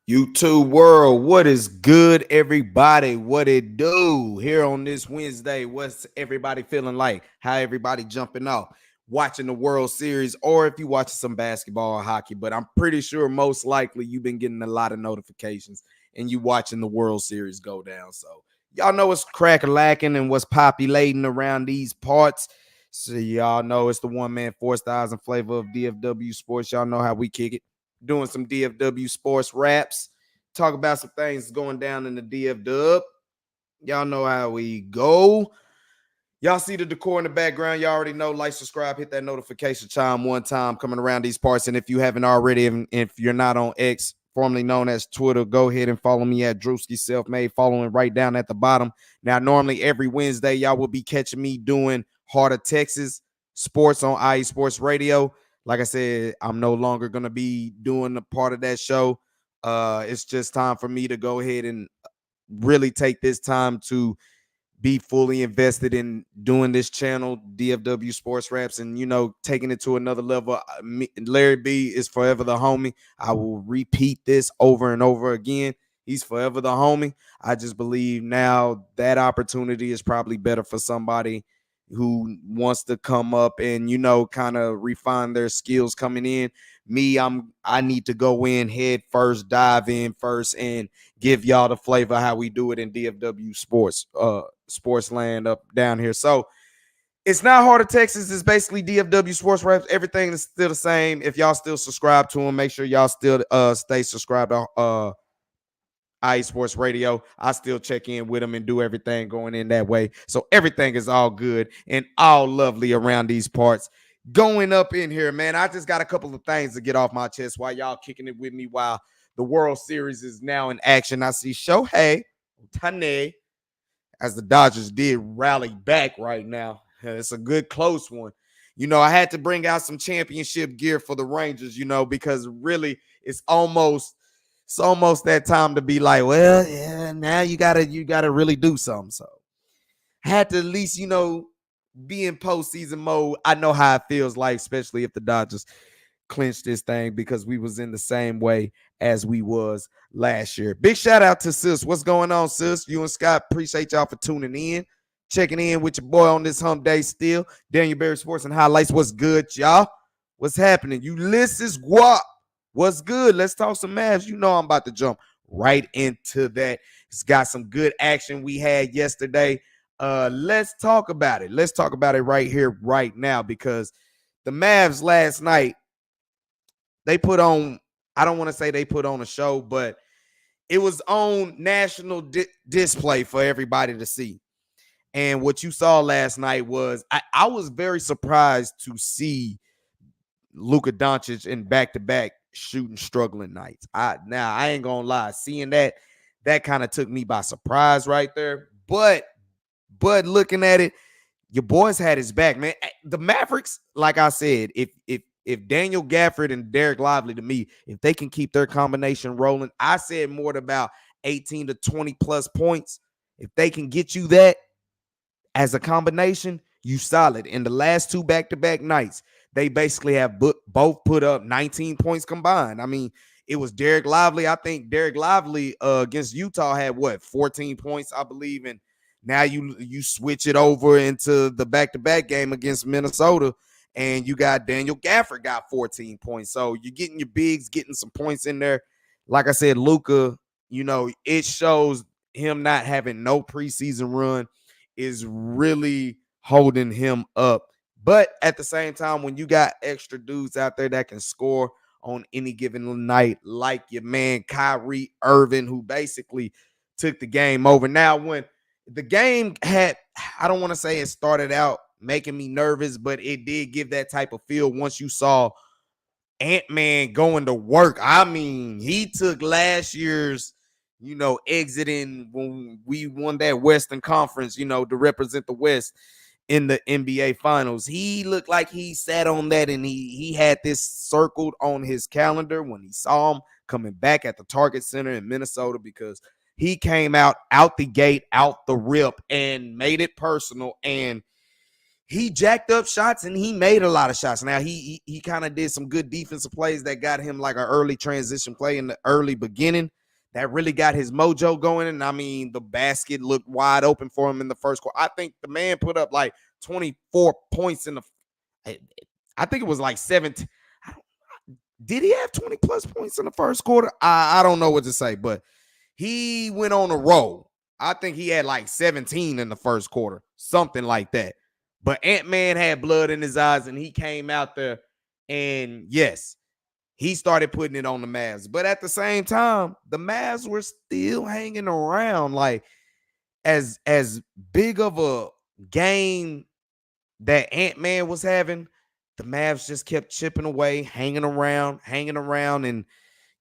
YouTube world, what is good, everybody? What it do here on this Wednesday? What's everybody feeling like? How everybody jumping off? Watching the World Series, or if you watching some basketball or hockey, but I'm pretty sure most likely you've been getting a lot of notifications and you watching the World Series go down. So y'all know what's crack-a-lacking and what's populating around these parts. So y'all know it's the one man force thousand flavor of DFW sports. Y'all know how we kick it. Doing some DFW sports raps. Talk about some things going down in the DF Dub. Y'all know how we go. Y'all see the decor in the background. Y'all already know. Like, subscribe, hit that notification chime one time coming around these parts. And if you haven't already, if you're not on X, formerly known as Twitter, go ahead and follow me at Drewski Selfmade, following right down at the bottom. Now, normally every Wednesday, y'all will be catching me doing Heart of Texas sports on IE Sports Radio. Like I said, I'm no longer going to be doing a part of that show. It's just time for me to go ahead and really take this time to be fully invested in doing this channel, DFW Sports Raps, and, taking it to another level. Larry B is forever the homie. I will repeat this over and over again. He's forever the homie. I just believe now that opportunity is probably better for somebody who wants to come up and, kind of refine their skills coming in. I need to go in head first, dive in first, and give y'all the flavor how we do it in DFW sports land up down here. So it's not Heart of Texas. It's basically DFW Sports Raps. Everything is still the same. If y'all still subscribe to them, make sure y'all still stay subscribed to IE Sports Radio. I still check in with them and do everything going in that way. So everything is all good and all lovely around these parts. Going up in here, man, I just got a couple of things to get off my chest while y'all kicking it with me while the World Series is now in action. I see Shohei Ohtani, as the Dodgers did rally back right now. It's a good close one. I had to bring out some championship gear for the Rangers, because really it's almost that time to be like, well, yeah, now you gotta really do something. So I had to at least, be in postseason mode. I know how it feels like, especially if the Dodgers clinch this thing, because we was in the same way as we was last year. Big shout out to Sis. What's going on, Sis? You and Scott, appreciate y'all for tuning in, checking in with your boy on this hump day still. Daniel Berry Sports and Highlights. What's good, y'all? What's happening? Ulysses Guap. What's good? Let's talk some Mavs. I'm about to jump right into that. It's got some good action we had yesterday. Let's talk about it. Let's talk about it right here, right now, because the Mavs last night, they put on, I don't want to say they put on a show, but it was on national display for everybody to see. And what you saw last night was, I was very surprised to see Luka Doncic in back-to-back shooting struggling nights. I ain't gonna lie, seeing that kind of took me by surprise right there. But looking at it, your boys had his back, man. The Mavericks, like I said, if Daniel Gafford and Derek Lively, to me, if they can keep their combination rolling, I said more than about 18 to 20 plus points. If they can get you that as a combination, you solid. In the last two back-to-back nights, they basically have both put up 19 points combined. I mean, it was Derek Lively. I think Derek Lively against Utah had 14 points, I believe. And now you switch it over into the back-to-back game against Minnesota, and you got Daniel Gafford got 14 points. So you're getting your bigs, getting some points in there. Like I said, Luka, it shows him not having no preseason run is really holding him up. But at the same time, when you got extra dudes out there that can score on any given night, like your man Kyrie Irving, who basically took the game over. Now, when the game had, I don't want to say it started out making me nervous, but it did give that type of feel once you saw Ant-Man going to work. I mean, he took last year's, exiting when we won that Western Conference, to represent the West in the NBA Finals. He looked like he sat on that, and he had this circled on his calendar when he saw him coming back at the Target Center in Minnesota, because he came out the gate, out the rip, and made it personal, and he jacked up shots, and he made a lot of shots. Now, he kind of did some good defensive plays that got him like an early transition play in the early beginning, that really got his mojo going. And I mean, the basket looked wide open for him in the first quarter. I think the man put up like 24 points in the, I think it was like 17. Did he have 20 plus points in the first quarter? I don't know what to say, but he went on a roll. I think he had like 17 in the first quarter, something like that. But Ant-Man had blood in his eyes, and he came out there, and yes, he started putting it on the Mavs. But at the same time, the Mavs were still hanging around. Like, as big of a game that Ant-Man was having, the Mavs just kept chipping away, hanging around, and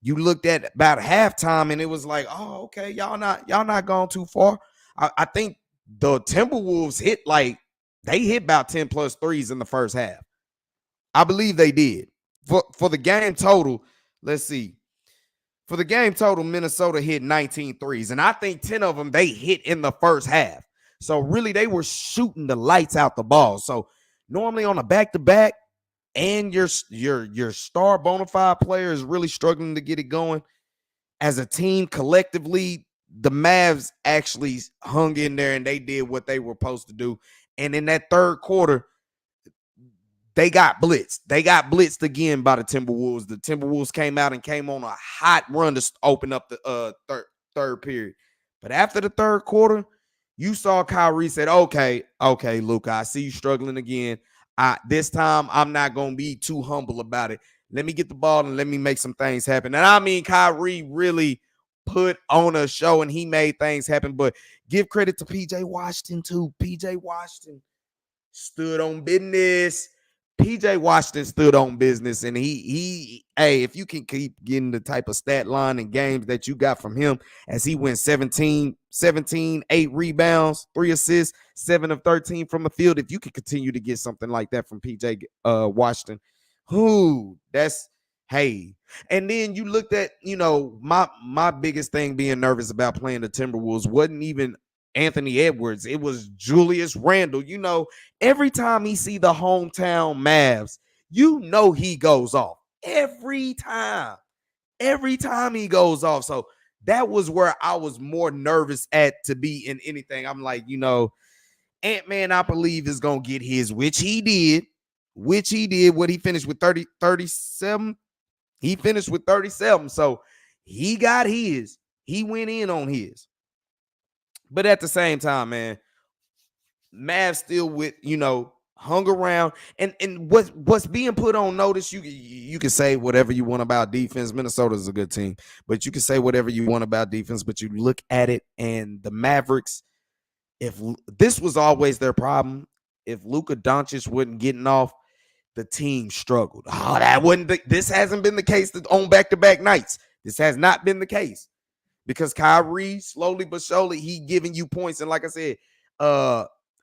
you looked at about halftime, and it was like, oh, okay, y'all not going too far. I think the Timberwolves hit about 10 plus threes in the first half. I believe they did. For the game total, let's see. For the game total, Minnesota hit 19 threes, and I think 10 of them they hit in the first half. So really, they were shooting the lights out the ball. So normally on a back-to-back, and your star bona fide player is really struggling to get it going, as a team collectively, the Mavs actually hung in there and they did what they were supposed to do. And in that third quarter, they got blitzed. They got blitzed again by the Timberwolves. The Timberwolves came out and came on a hot run to open up the third period. But after the third quarter, you saw Kyrie said, okay, Luka, I see you struggling again. This time, I'm not going to be too humble about it. Let me get the ball and let me make some things happen. And I mean, Kyrie really put on a show and he made things happen. But give credit to PJ Washington, too. PJ Washington stood on business. PJ Washington stood on business, and hey, if you can keep getting the type of stat line and games that you got from him, as he went 17, 8 rebounds, 3 assists, 7 of 13 from the field, if you can continue to get something like that from PJ Washington, hey. And then you looked at, my biggest thing being nervous about playing the Timberwolves wasn't even Anthony Edwards. It was Julius Randle. Every time he see the hometown Mavs, he goes off. Every time he goes off. So that was where I was more nervous at to be in anything. I'm like, Ant-Man, I believe, is going to get his, which he did. What he finished with 37. He finished with 37. So he got his. He went in on his. But at the same time, man, Mavs still hung around. And what's being put on notice, you can say whatever you want about defense. Minnesota's a good team, but you can say whatever you want about defense. But you look at it, and the Mavericks, if this was always their problem, if Luka Doncic wasn't getting off, the team struggled. This hasn't been the case on back-to-back nights. This has not been the case. Because Kyrie, slowly but surely, he giving you points. And like I said,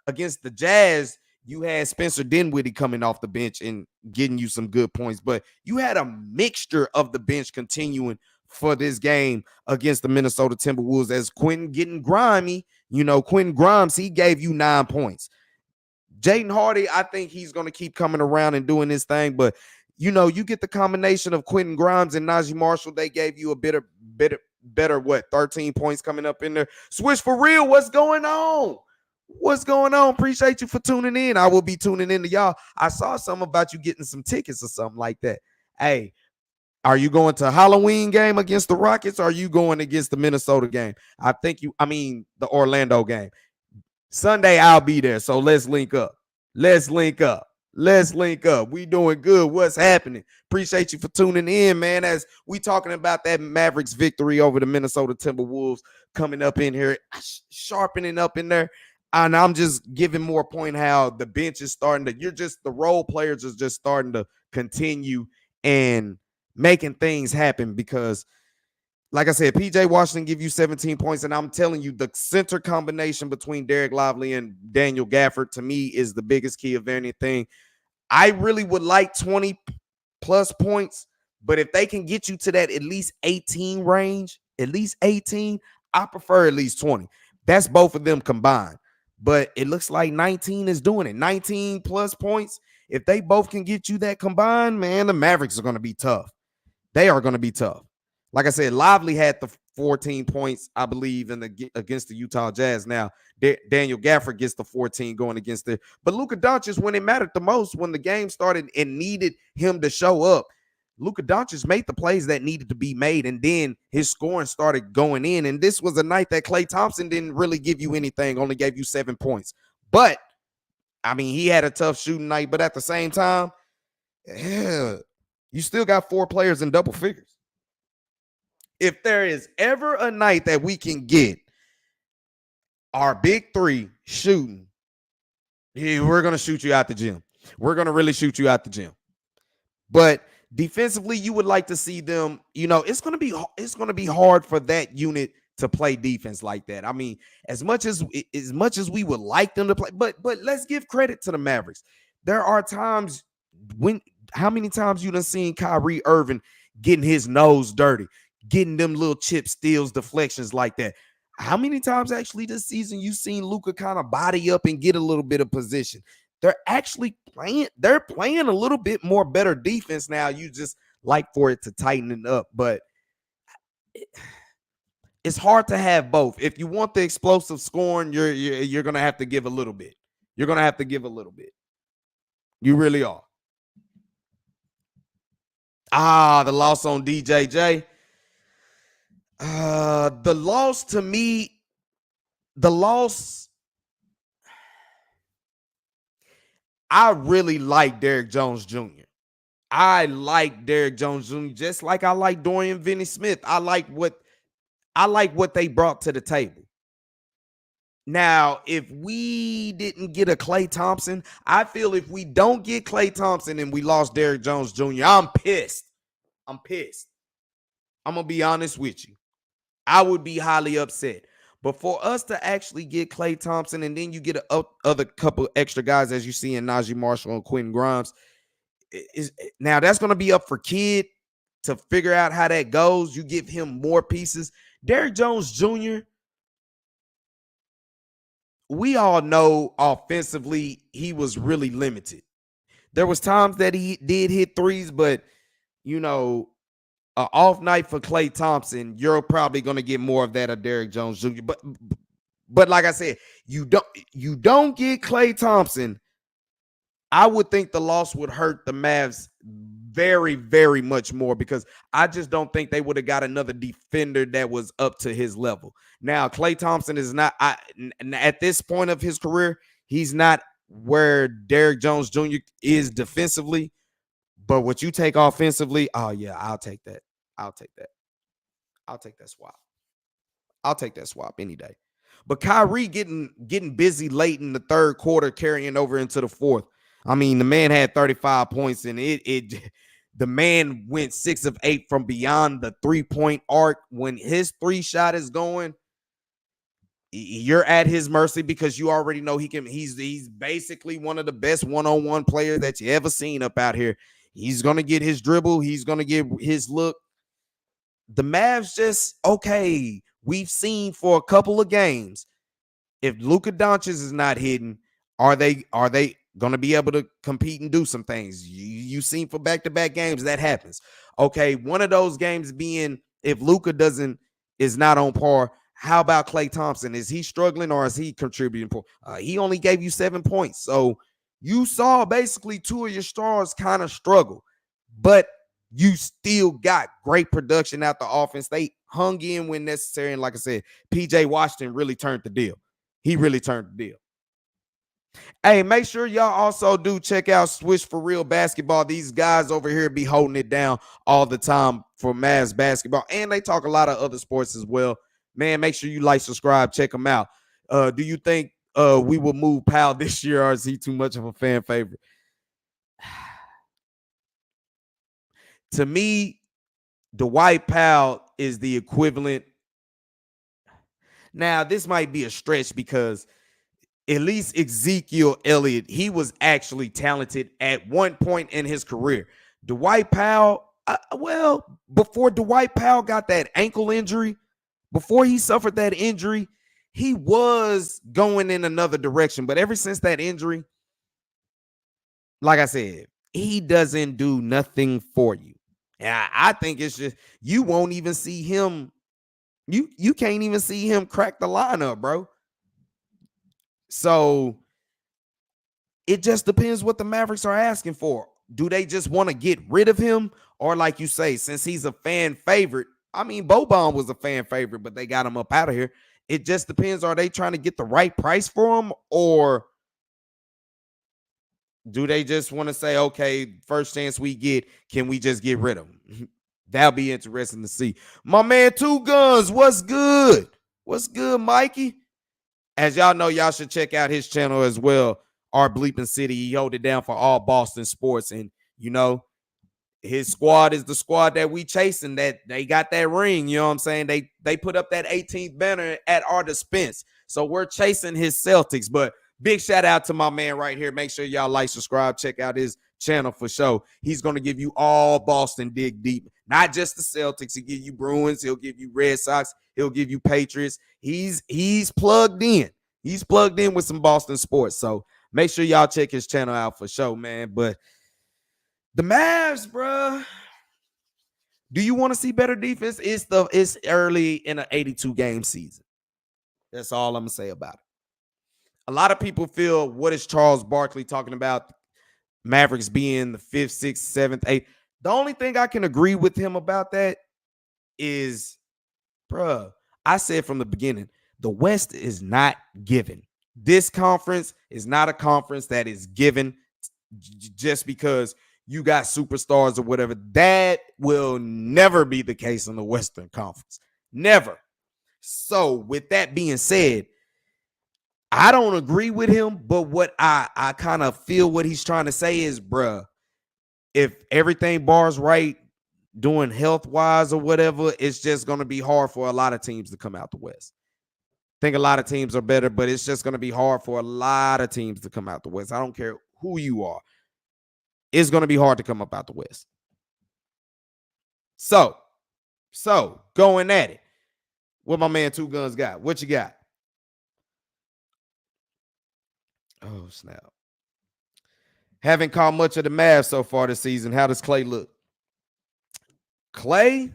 against the Jazz, you had Spencer Dinwiddie coming off the bench and getting you some good points. But you had a mixture of the bench continuing for this game against the Minnesota Timberwolves as Quentin getting grimy. Quentin Grimes, he gave you 9 points. Jaden Hardy, I think he's going to keep coming around and doing his thing. But, you get the combination of Quentin Grimes and Najee Marshall. They gave you a better 13 points coming up in there. Switch for real. What's going on? Appreciate you for tuning in. I will be tuning in to y'all. I saw something about you getting some tickets or something like that. Hey, are you going to Halloween game against the Rockets? Or are you going against the Minnesota game? The Orlando game. Sunday, I'll be there. So let's link up. We doing good. What's happening? Appreciate you for tuning in, man, as we talking about that Mavericks victory over the Minnesota Timberwolves coming up in here, sharpening up in there. And I'm just giving more point how the bench is starting to, the role players are just starting to continue and making things happen because, like I said, PJ Washington give you 17 points, and I'm telling you, the center combination between Derek Lively and Daniel Gafford, to me, is the biggest key of anything. I really would like 20 plus points, but if they can get you to that at least 18 range, I prefer at least 20. That's both of them combined. But it looks like 19 is doing it. 19 plus points. If they both can get you that combined, man, the Mavericks are going to be tough. They are going to be tough. Like I said, Lively had 14 points, I believe, against the Utah Jazz. Now, Daniel Gafford gets the 14 going against it. But Luka Doncic, when it mattered the most, when the game started and needed him to show up, Luka Doncic made the plays that needed to be made, and then his scoring started going in. And this was a night that Klay Thompson didn't really give you anything, only gave you 7 points. But, I mean, he had a tough shooting night, but at the same time, yeah, you still got 4 players in double figures. If there is ever a night that we can get our big 3 shooting, we're going to shoot you out the gym. We're going to really shoot you out the gym. But defensively, you would like to see them, it's going to be hard for that unit to play defense like that. I mean, as much as we would like them to play, but let's give credit to the Mavericks. There are times how many times you done seen Kyrie Irving getting his nose dirty, getting them little chip steals, deflections like that? How many times actually this season you seen Luka kind of body up and get a little bit of position? They're actually playing a little bit more better defense now. You just like for it to tighten it up, but it's hard to have both. If you want the explosive scoring, you're going to have to give a little bit. You're going to have to give a little bit. You really are. The loss on DJJ. The loss to me, I really like Derrick Jones Jr. I like Derrick Jones Jr. just like I like Dorian Finney-Smith. I like what they brought to the table. Now, if we didn't get a Klay Thompson, I feel if we don't get Klay Thompson and we lost Derrick Jones Jr., I'm pissed. I'm going to be honest with you. I would be highly upset. But for us to actually get Klay Thompson and then you get other couple extra guys, as you see in Najee Marshall and Quentin Grimes, now that's going to be up for Kidd to figure out how that goes. You give him more pieces. Derrick Jones Jr., we all know offensively he was really limited. There was times that he did hit threes, but, an off night for Klay Thompson, you're probably going to get more of that of Derrick Jones Jr. But like I said, you don't get Klay Thompson, I would think the loss would hurt the Mavs very, very much more because I just don't think they would have got another defender that was up to his level. Now, Klay Thompson is not at this point of his career, he's not where Derrick Jones Jr. is defensively. But what you take offensively, oh yeah, I'll take that. I'll take that swap. I'll take that swap any day. But Kyrie getting busy late in the third quarter, carrying over into the fourth. I mean, the man had 35 points, and the man went 6 of 8 from beyond the 3-point arc. When his 3 shot is going, you're at his mercy because you already know he's basically one of the best one-on-one players that you ever seen up out here. He's going to get his dribble. He's going to get his look. The Mavs just, okay, we've seen for a couple of games, if Luka Doncic is not hitting, are they going to be able to compete and do some things? You've seen for back-to-back games that happens. Okay, one of those games being if Luka is not on par, how about Klay Thompson? Is he struggling or is he contributing? He only gave you 7 points. So you saw basically 2 of your stars kind of struggle, but you still got great production out the offense. They hung in when necessary. And like I said, PJ Washington really turned the deal. He really turned the deal. Hey, make sure y'all also do check out Swish for Real Basketball. These guys over here be holding it down all the time for Mavs basketball. And they talk a lot of other sports as well. Man, make sure you like, subscribe, check them out. Do you think we will move Powell this year, or is he too much of a fan favorite? To me, Dwight Powell is the equivalent. Now, this might be a stretch because at least Ezekiel Elliott, he was actually talented at one point in his career. Dwight Powell, before Dwight Powell got that ankle injury, before he suffered that injury, he was going in another direction. But ever since that injury, like I said, he doesn't do nothing for you. And I think it's just, you won't even see him You can't even see him crack the lineup, bro. So it just depends what the Mavericks are asking for. Do they just want to get rid of him? Or like you say, since he's a fan favorite, I mean, Boban was a fan favorite, but they got him up out of here. It just depends. Are they trying to get the right price for him? Or do they just want to say, okay, first chance we get, can we just get rid of him? That'll be interesting to see. My man, Two Guns, what's good? What's good, Mikey? As y'all know, y'all should check out his channel as well. Our Bleeping City. He hold it down for all Boston sports. And, you know, his squad is the squad that we chasing, that they got that ring. You know what I'm saying? They put up that 18th banner at our dispense. So we're chasing his Celtics. But big shout out to my man right here. Make sure y'all like, subscribe, check out his channel for sure. He's going to give you all Boston dig deep. Not just the Celtics. He'll give you Bruins. He'll give you Red Sox. He'll give you Patriots. He's plugged in. He's plugged in with some Boston sports. So make sure y'all check his channel out for sure, man. But the Mavs, bro. Do you want to see better defense? It's early in an 82-game season. That's all I'm gonna say about it. A lot of people feel, what is Charles Barkley talking about? Mavericks being the 5th, 6th, 7th, 8th. The only thing I can agree with him about that is, bruh, I said from the beginning, the West is not given. This conference is not a conference that is given just because you got superstars or whatever. That will never be the case in the Western Conference. Never. So with that being said, I don't agree with him, but what I kind of feel what he's trying to say is, bruh, if everything bars right, doing health-wise or whatever, it's just going to be hard for a lot of teams to come out the West. I think a lot of teams are better, but it's just going to be hard for a lot of teams to come out the West. I don't care who you are. It's going to be hard to come up out the West. So going at it. What my man Two Guns got? What you got? Oh, snap. Haven't caught much of the Mavs so far this season. How does Clay look? Clay,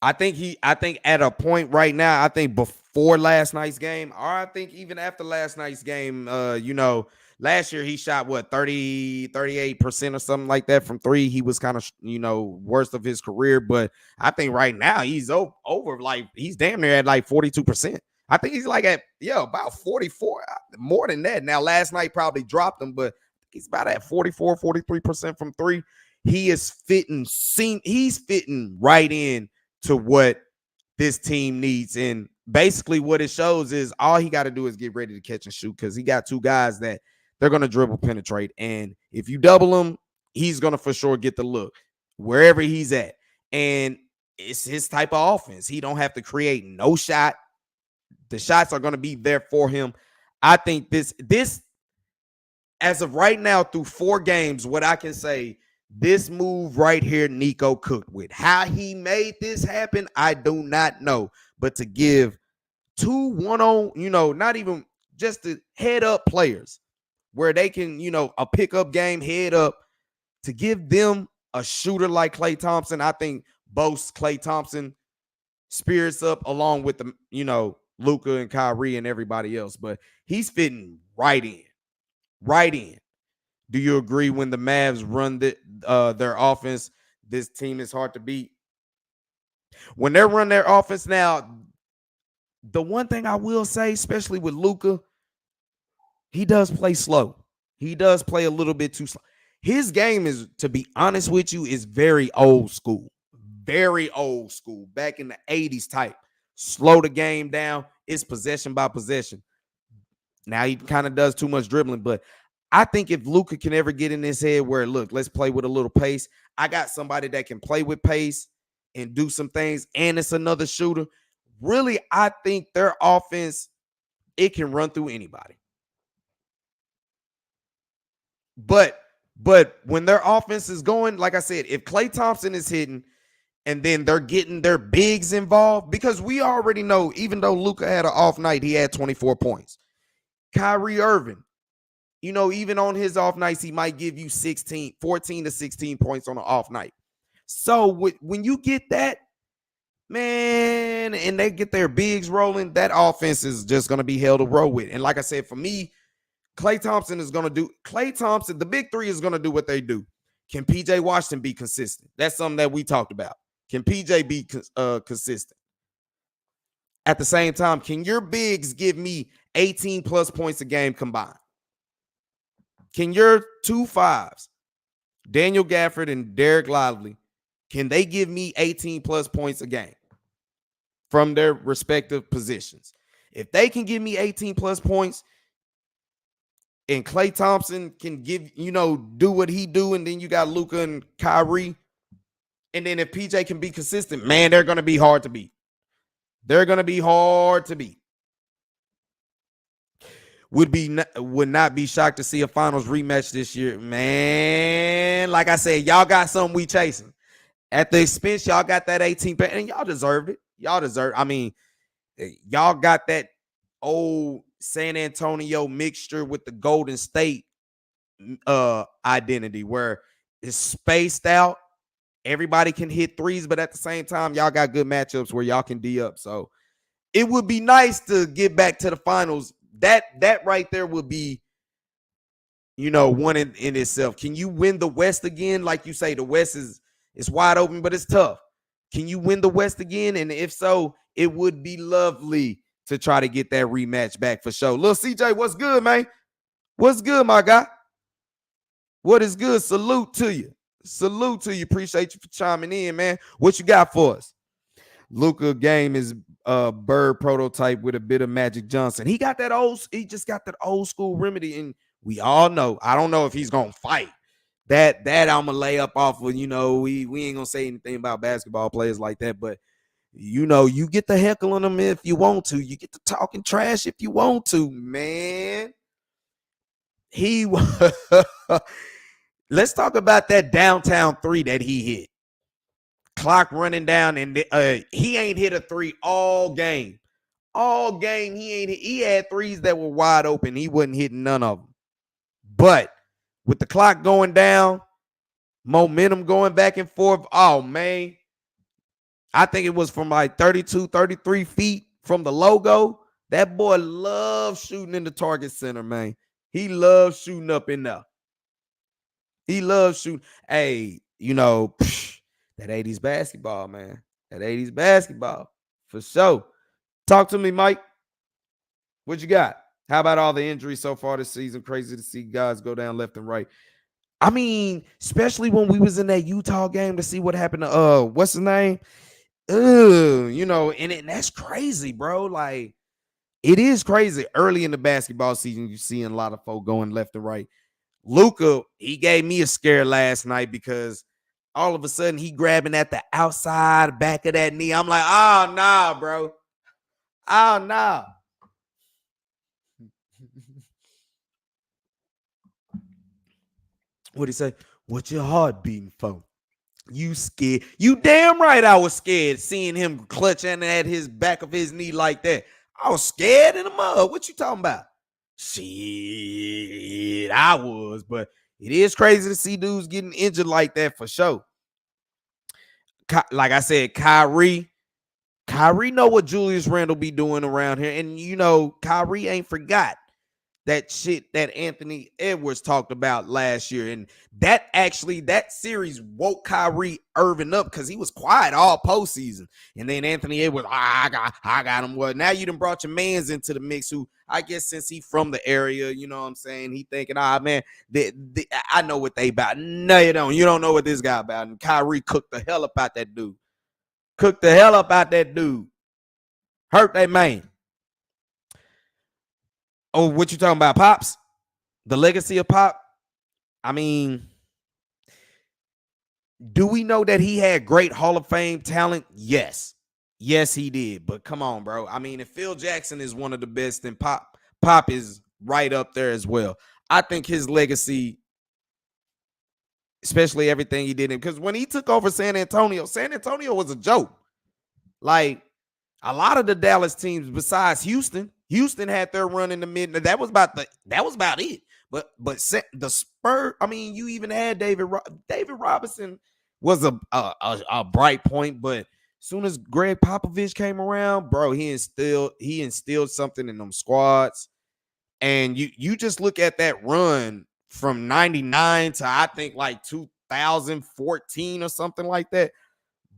I think at a point right now, I think before last night's game, or I think even after last night's game, last year he shot 38% or something like that from three. He was kind of, worst of his career, but I think right now he's over, like he's damn near at like 42%. I think he's like at about 44, more than that. Now last night probably dropped him, but he's about at 44, 43% from three. He is he's fitting right in to what this team needs. And basically what it shows is all he got to do is get ready to catch and shoot, because he got two guys that they're going to dribble penetrate. And if you double him, he's going to for sure get the look wherever he's at. And it's his type of offense. He don't have to create no shot. The shots are going to be there for him. I think this as of right now through 4 games, what I can say, this move right here, Nico cooked with. How he made this happen, I do not know. But to give 2 1-on, not even just the head up players where they can, a pickup game head up, to give them a shooter like Klay Thompson, I think boasts Klay Thompson spirits up along with the, Luka and Kyrie and everybody else. But he's fitting right in. Right in. Do you agree when the Mavs run their offense, this team is hard to beat? When they run their offense now, the one thing I will say, especially with Luka, he does play slow. He does play a little bit too slow. His game is, to be honest with you, is very old school. Very old school. Back in the 80s type. Slow the game down. It's possession by possession. Now he kind of does too much dribbling, but I think if Luka can ever get in his head where, look, let's play with a little pace. I got somebody that can play with pace and do some things, and it's another shooter. Really, I think their offense, it can run through anybody. But when their offense is going, like I said, if Klay Thompson is hitting and then they're getting their bigs involved, because we already know, even though Luka had an off night, he had 24 points. Kyrie Irving, even on his off nights, he might give you 14 to 16 points on an off night. So when you get that, man, and they get their bigs rolling, that offense is just going to be hell to roll with. And like I said, for me, Klay Thompson is going to do, Klay Thompson, the big three is going to do what they do. Can PJ Washington be consistent? That's something that we talked about. Can PJ be consistent? At the same time, can your bigs give me 18 plus points a game combined? Can your 2 5s, Daniel Gafford and Derek Lively, can they give me 18 plus points a game from their respective positions? If they can give me 18 plus points and Klay Thompson can give, do what he do, and then you got Luka and Kyrie, and then if PJ can be consistent, man, they're going to be hard to beat. They're going to be hard to beat. Would not be shocked to see a finals rematch this year, man. Like I said, y'all got something we chasing. At the expense, y'all got that 18, and y'all deserved it. I mean, y'all got that old San Antonio mixture with the Golden State identity where it's spaced out. Everybody can hit threes, but at the same time, y'all got good matchups where y'all can D up. So it would be nice to get back to the finals. That right there would be, one in itself. Can you win the West again? Like you say, the West is wide open, but it's tough. Can you win the West again? And if so, it would be lovely to try to get that rematch back for sure. Lil CJ, what's good, man? What's good, my guy? What is good? Salute to you. Appreciate you for chiming in, man. What you got for us? Luka game is Bird prototype with a bit of Magic Johnson. He just got that old school remedy, and we all know. I don't know if he's gonna fight. That I'm gonna lay up off of. We ain't gonna say anything about basketball players like that, but you get the heckling them if you want to. You get the talking trash if you want to, man. Let's talk about that downtown three that he hit. Clock running down, and he ain't hit a three all game. All game, he had threes that were wide open. He wasn't hitting none of them. But with the clock going down, momentum going back and forth, oh, man. I think it was from like 32, 33 feet from the logo. That boy loves shooting in the target center, man. He loves shooting up in there. He loves shooting. Hey, that 80s basketball, man. That 80s basketball, for sure. Talk to me, Mike. What you got? How about all the injuries so far this season? Crazy to see guys go down left and right. I mean, especially when we was in that Utah game to see what happened to what's his name? And that's crazy, bro. Like, it is crazy. Early in the basketball season, you seeing a lot of folk going left and right. Luka, he gave me a scare last night because all of a sudden he grabbing at the outside back of that knee. I'm like, oh, nah, bro. Oh, nah. What'd he say? What your heart beating for? You scared? You damn right I was scared seeing him clutching at his back of his knee like that. I was scared in the mud. What you talking about? Shit, I was, but it is crazy to see dudes getting injured like that for sure. Like I said, Kyrie know what Julius Randle be doing around here. And, Kyrie ain't forgot that shit that Anthony Edwards talked about last year. And that series woke Kyrie Irving up because he was quiet all postseason. And then Anthony Edwards, I got him. Well, now you done brought your mans into the mix who, I guess since he from the area, you know what I'm saying? He thinking, man, I know what they about. No, you don't. You don't know what this guy about. And Kyrie cooked the hell up out that dude. Hurt that man. Oh, what you talking about, Pops? The legacy of Pop? I mean, do we know that he had great Hall of Fame talent? Yes. Yes, he did. But come on, bro. I mean, if Phil Jackson is one of the best, then Pop is right up there as well. I think his legacy, especially everything he did, because when he took over San Antonio was a joke. Like, a lot of the Dallas teams besides Houston had their run in the mid. That was about it. But the Spurs, I mean, you even had David Robinson was a bright point, but Soon as Greg Popovich came around, bro, he instilled something in them squads. And you just look at that run from 99 to I think like 2014 or something like that.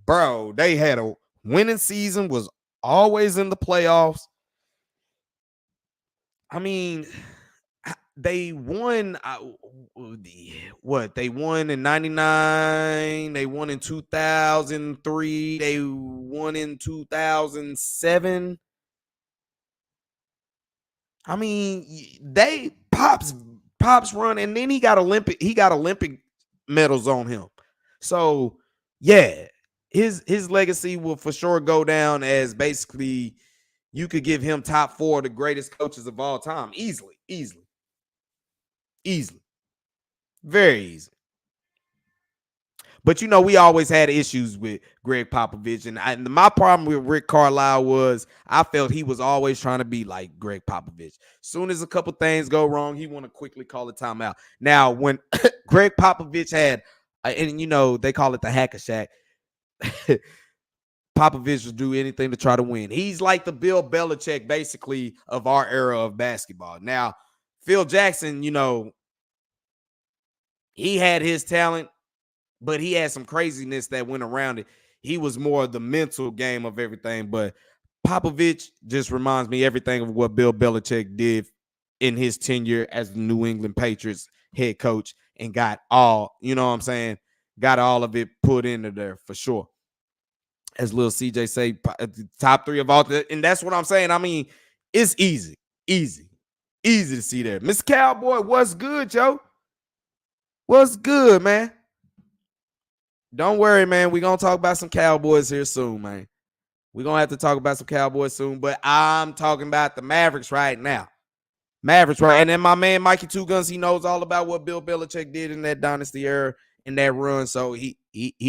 Bro, they had a winning season, was always in the playoffs. I mean, they won what? They won in 99, they won in 2003, they won in 2007. I mean, they pops run, and then he got Olympic medals on him. So yeah, his legacy will for sure go down as basically you could give him top 4 of the greatest coaches of all time easily, very easy. But we always had issues with Greg Popovich, and my problem with Rick Carlisle was I felt he was always trying to be like Greg Popovich. Soon as a couple things go wrong, he want to quickly call a timeout. Now, when Greg Popovich had, and they call it the Hacker Shack, Popovich would do anything to try to win. He's like the Bill Belichick, basically, of our era of basketball. Now, Phil Jackson, he had his talent, but he had some craziness that went around it. He was more the mental game of everything. But Popovich just reminds me everything of what Bill Belichick did in his tenure as the New England Patriots head coach and got all, got all of it put into there for sure. As Lil CJ say, top 3 of all. And that's what I'm saying. I mean, it's easy to see there. Mr. Cowboy, what's good, Joe? What's good, man? Don't worry, man. We're going to talk about some Cowboys here soon, man. We're going to have to talk about some Cowboys soon, but I'm talking about the Mavericks right now. Mavericks, right? And then my man, Mikey Two Guns, he knows all about what Bill Belichick did in that dynasty era, in that run. So he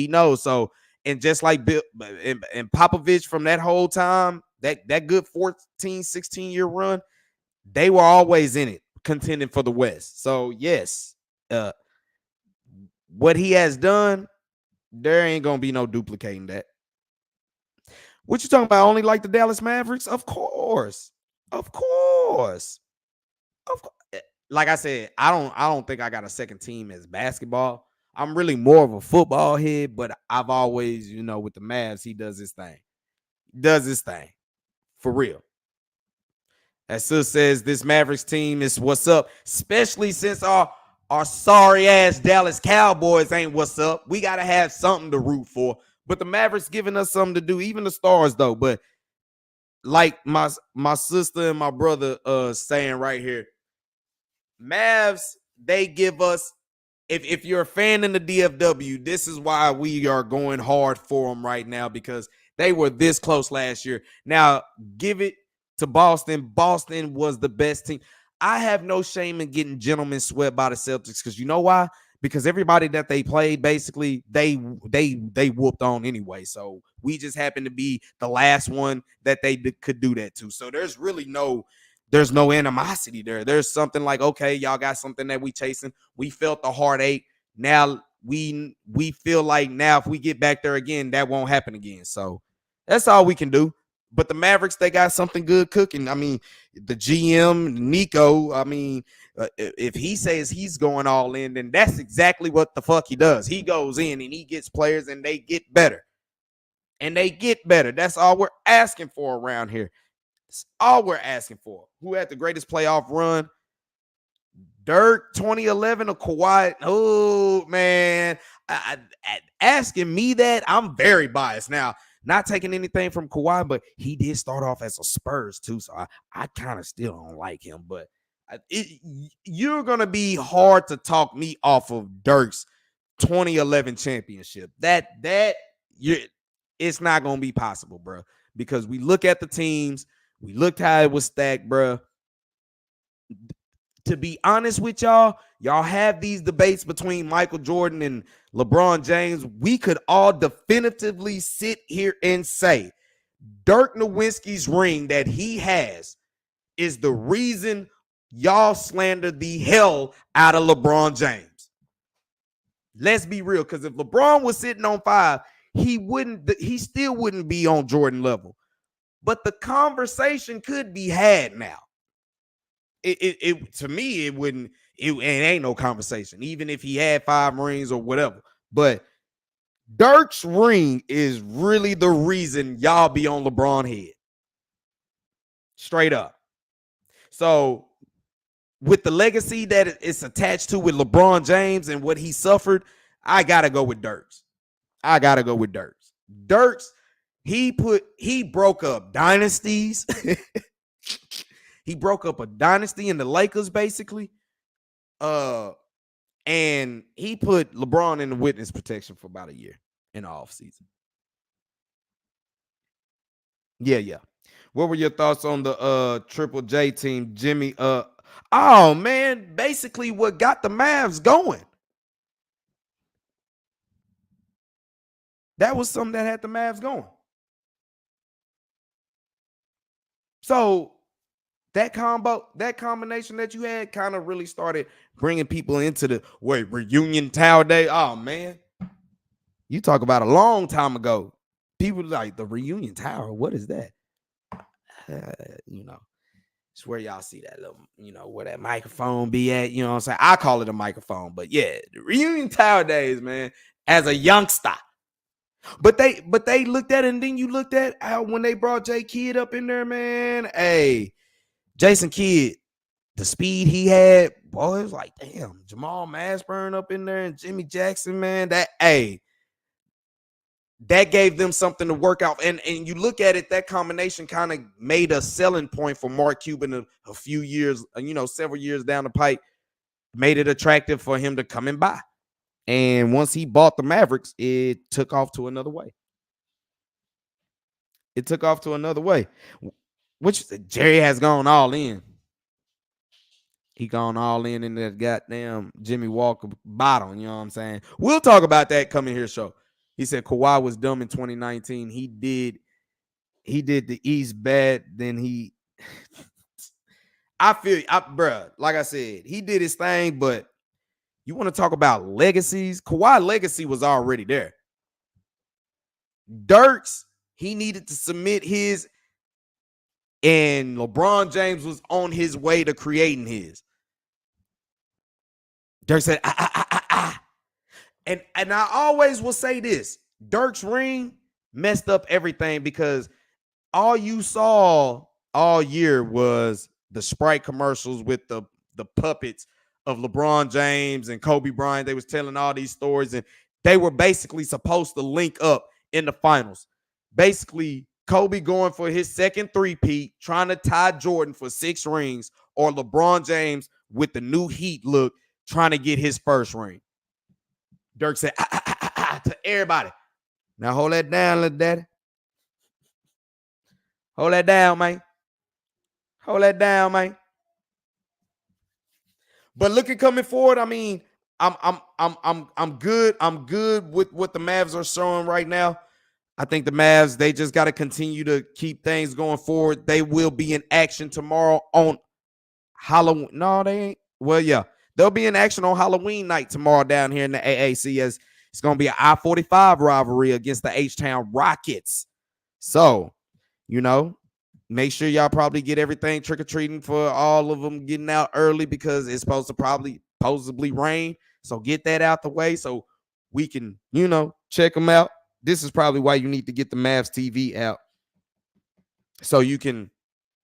knows. So, and just like Bill and Popovich from that whole time, that good 14, 16-year run, they were always in it, contending for the West. So, yes, what he has done, there ain't gonna be no duplicating that. What you talking about? Only like the Dallas Mavericks? Of course. Like I said, I don't think I got a second team as basketball. I'm really more of a football head, but I've always, with the Mavs, he does his thing. For real. As Sis says, this Mavericks team is what's up, especially since our sorry ass Dallas Cowboys ain't what's up. We got to have something to root for. But the Mavericks giving us something to do, even the Stars, though. But like my sister and my brother saying right here, Mavs, they give us, if you're a fan in the DFW, this is why we are going hard for them right now, because they were this close last year. Now, give it to Boston. Boston was the best team. I have no shame in getting gentlemen swept by the Celtics, because you know why? Because everybody that they played, basically, they whooped on anyway. So we just happened to be the last one that they could do that to. So there's really there's no animosity there. There's something like, okay, y'all got something that we chasing. We felt the heartache. Now we feel like now if we get back there again, that won't happen again. So that's all we can do. But the Mavericks, they got something good cooking. I mean, the GM, Nico, I mean, if he says he's going all in, then that's exactly what the fuck he does. He goes in and he gets players and they get better. That's all we're asking for around here. That's all we're asking for. Who had the greatest playoff run? Dirk 2011 or Kawhi? Oh, man. Asking me that, I'm very biased. Now, not taking anything from Kawhi, but he did start off as a Spurs too, so I kind of still don't like him. But you're going to be hard to talk me off of Dirk's 2011 championship. It's not going to be possible, bro, because we look at the teams, we looked how it was stacked, bro. To be honest with y'all have these debates between Michael Jordan and LeBron James. We could all definitively sit here and say Dirk Nowitzki's ring that he has is the reason y'all slander the hell out of LeBron James. Let's be real, because if LeBron was sitting on 5, he still wouldn't be on Jordan level. But the conversation could be had now. It to me, it wouldn't, it ain't no conversation, even if he had 5 rings or whatever. But Dirk's ring is really the reason y'all be on LeBron head. Straight up. So with the legacy that it's attached to with LeBron James and what he suffered, I gotta go with Dirk's. Dirk's, he broke up dynasties. He broke up a dynasty in the Lakers, basically. And he put LeBron in the witness protection for about a year in the offseason. Yeah. What were your thoughts on the Triple J team, Jimmy? Oh man, basically what got the Mavs going. That was something that had the Mavs going. So that combination that you had kind of really started bringing people into the reunion tower day. Oh man, you talk about a long time ago. People like the reunion tower. What is that? It's where y'all see that little, where that microphone be at. You know what I'm saying? I call it a microphone, but yeah, the reunion tower days, man. As a youngster. But they looked at it, and then you looked at how when they brought J Kidd up in there, man. Hey, Jason Kidd, the speed he had, boy, it was like, damn, Jamal Mashburn up in there and Jimmy Jackson, man. That gave them something to work out. And you look at it, that combination kind of made a selling point for Mark Cuban a few years, several years down the pipe, made it attractive for him to come and buy. And once he bought the Mavericks, it took off to another way. Which Jerry has gone all in. He gone all in that goddamn Jimmy Walker bottle. You know what I'm saying? We'll talk about that coming here show. He said Kawhi was dumb in 2019. He did the East bad. Then bruh, like I said, he did his thing, but you want to talk about legacies? Kawhi legacy was already there. Dirk's, he needed to submit his, and LeBron James was on his way to creating his. Dirk said, And I always will say this, Dirk's ring messed up everything because all you saw all year was the Sprite commercials with the puppets of LeBron James and Kobe Bryant. They was telling all these stories, and they were basically supposed to link up in the finals. Basically, Kobe going for his second three-peat, trying to tie Jordan for 6 rings, or LeBron James with the new Heat look, trying to get his first ring. Dirk said, to everybody. Now hold that down, little daddy. Hold that down, man. But looking coming forward, I mean, I'm good. I'm good with what the Mavs are showing right now. I think the Mavs, they just got to continue to keep things going forward. They will be in action tomorrow on Halloween. No, they ain't. Well, yeah. They'll be in action on Halloween night tomorrow down here in the AAC, as it's going to be an I-45 rivalry against the H-Town Rockets. So, make sure y'all probably get everything trick-or-treating for all of them getting out early, because it's supposed to possibly rain. So get that out the way so we can, check them out. This is probably why you need to get the Mavs TV out, so you can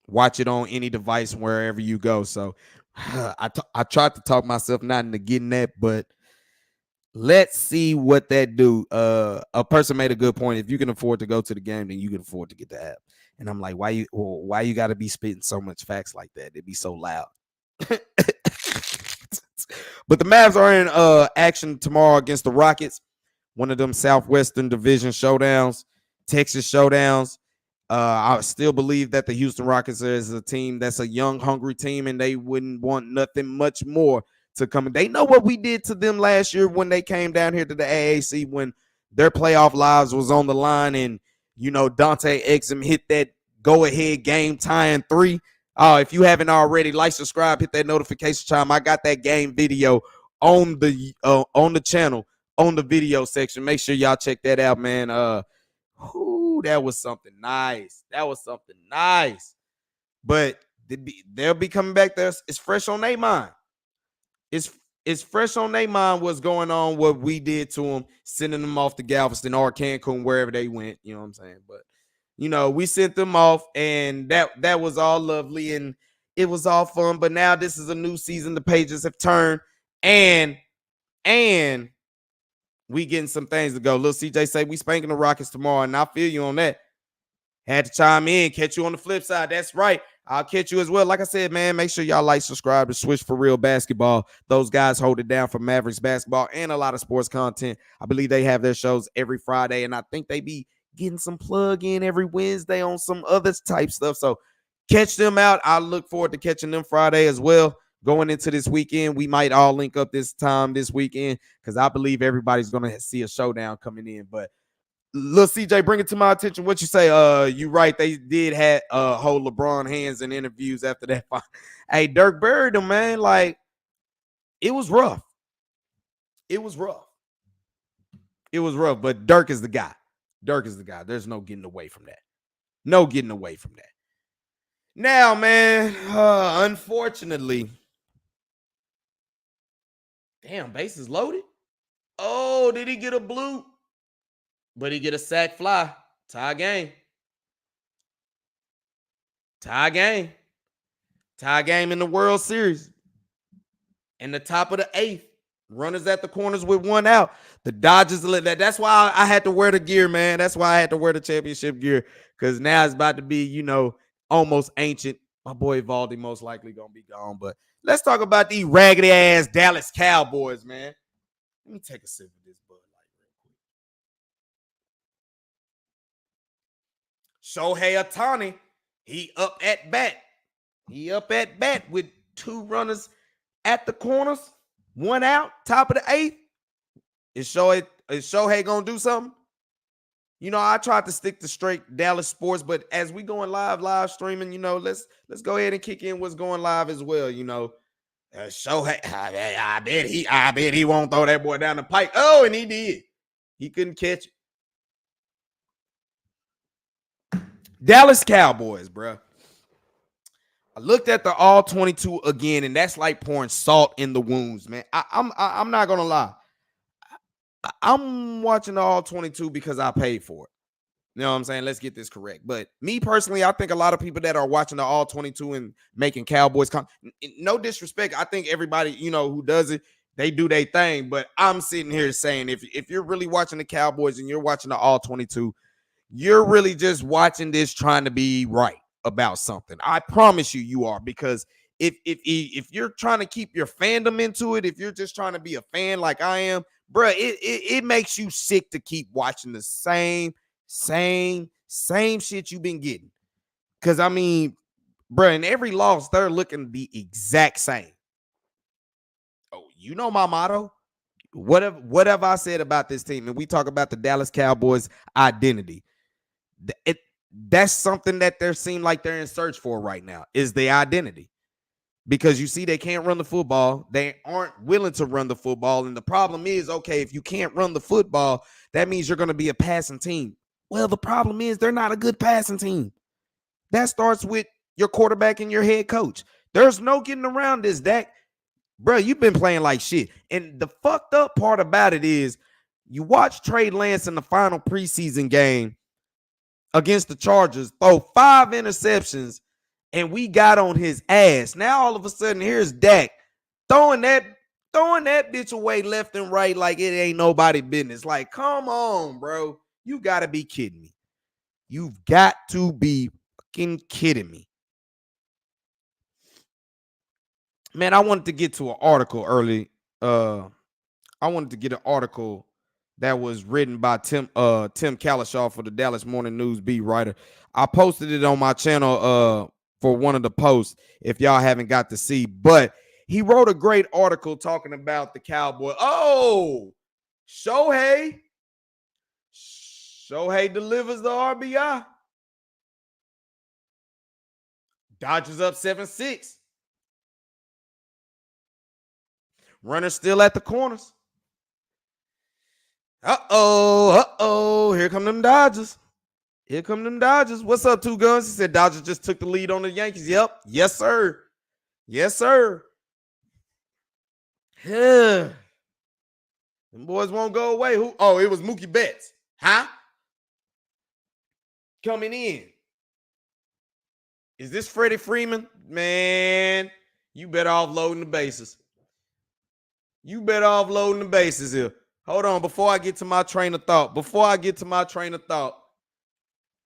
watch it on any device wherever you go. So I tried to talk myself not into getting that, but let's see what that do. A person made a good point. If you can afford to go to the game, then you can afford to get the app. And I'm like, why you got to be spitting so much facts like that? It'd be so loud. But the Mavs are in action tomorrow against the Rockets, one of them Southwestern Division showdowns, Texas showdowns. I still believe that the Houston Rockets is a team that's a young, hungry team, and they wouldn't want nothing much more to come. They know what we did to them last year when they came down here to the AAC, when their playoff lives was on the line, and Dante Exum hit that go-ahead game-tying 3. If you haven't already, like, subscribe, hit that notification chime. I got that game video on the channel on the video section. Make sure y'all check that out, man. That was something nice. That was something nice. But they'll be coming back there. It's fresh on their mind. It's fresh on their mind what's going on, what we did to them, sending them off to Galveston or Cancun, wherever they went. You know what I'm saying? But we sent them off, and that was all lovely and it was all fun. But now this is a new season. The pages have turned, and we getting some things to go. Little CJ say we spanking the Rockets tomorrow, and I feel you on that. Had to chime in, catch you on the flip side. That's right. I'll catch you as well. Like I said, man, make sure y'all like, subscribe to Switch for Real Basketball. Those guys hold it down for Mavericks basketball and a lot of sports content. I believe they have their shows every Friday, and I think they be getting some plug in every Wednesday on some other type stuff. So catch them out. I look forward to catching them Friday as well. Going into this weekend, we might all link up this weekend because I believe everybody's going to see a showdown coming in. But Lil CJ, bring it to my attention. What you say? You right. They did hold LeBron hands in interviews after that fight. Hey, Dirk buried him, man. Like, it was rough. It was rough. It was rough, but Dirk is the guy. Dirk is the guy. There's no getting away from that. No getting away from that. Now, man, unfortunately, damn, bases loaded. Oh, did he get a blue? But he get a sack fly. Tie game. Tie game. Tie game in the World Series. In the top of the eighth. Runners at the corners with one out. The Dodgers, that's why I had to wear the gear, man. That's why I had to wear the championship gear. Because now it's about to be, almost ancient. My boy Valdi most likely going to be gone. But let's talk about these raggedy ass Dallas Cowboys, man. Let me take a sip of this Bud Light real quick. Shohei Ohtani, he up at bat. He up at bat with two runners at the corners, one out, top of the eighth. Is Shohei gonna do something? I tried to stick to straight Dallas sports, but as we going live streaming, let's go ahead and kick in what's going live as well. Shohei, I bet he won't throw that boy down the pike. Oh, and he did. He couldn't catch it. Dallas Cowboys, bro. I looked at the all 22 again, and that's like pouring salt in the wounds, man. I'm not gonna lie. I'm watching the all 22 because I paid for it. You know what I'm saying? Let's get this correct. But me personally, I think a lot of people that are watching the all 22 and making Cowboys no disrespect. I think everybody, who does it, they do their thing. But I'm sitting here saying if you're really watching the Cowboys and you're watching the all 22, you're really just watching this trying to be right about something. I promise you are, because if you're trying to keep your fandom into it, if you're just trying to be a fan like I am, bro, it makes you sick to keep watching the same shit you've been getting. Because I mean, bro, in every loss, they're looking the exact same. Oh, my motto. Whatever I said about this team, and we talk about the Dallas Cowboys identity. That's something that they seem like they're in search for right now, is the identity. Because you see, they can't run the football. They aren't willing to run the football. And the problem is, okay, if you can't run the football, that means you're going to be a passing team. Well, the problem is they're not a good passing team. That starts with your quarterback and your head coach. There's no getting around this, Dak. Bro, you've been playing like shit. And the fucked up part about it is you watch Trey Lance in the final preseason game against the Chargers throw 5 interceptions, and we got on his ass. Now all of a sudden, here's Dak throwing that bitch away left and right like it ain't nobody business. Like, come on, bro. You got to be kidding me. You've got to be fucking kidding me. Man, I wanted to get to an article early. I wanted to get an article that was written by Tim Kalishaw for the Dallas Morning News beat writer. I posted it on my channel for one of the posts if y'all haven't got to see. But he wrote a great article talking about the Cowboys. Oh, Shohei delivers the RBI. Dodgers up 7-6. Runner still at the corners. Here come them Dodgers. Here come them Dodgers. What's up, Two Guns? He said Dodgers just took the lead on the Yankees. Yep. Yes, sir. Yes, sir. Them boys won't go away. Who? Oh, it was Mookie Betts. Huh? Coming in. Is this Freddie Freeman? Man, you better offloading the bases. You better offloading the bases here. Hold on, before I get to my train of thought.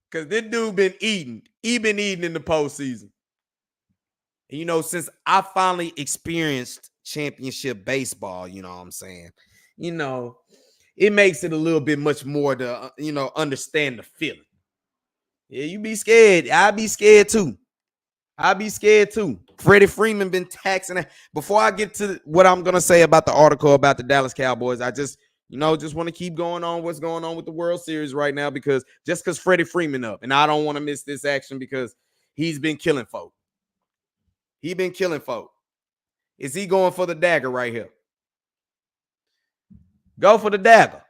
Because this dude been eating. He been eating in the postseason. And, you know, since I finally experienced championship baseball, you know what I'm saying? You know, it makes it a little bit much more to, understand the feeling. Yeah, you be scared. I be scared too. Freddie Freeman been taxing it. Before I get to what I'm going to say about the article about the Dallas Cowboys, I just want to keep going on what's going on with the World Series right now, because Freddie Freeman up, and I don't want to miss this action because he's been killing folk. Is he going for the dagger right here? Go for the dagger.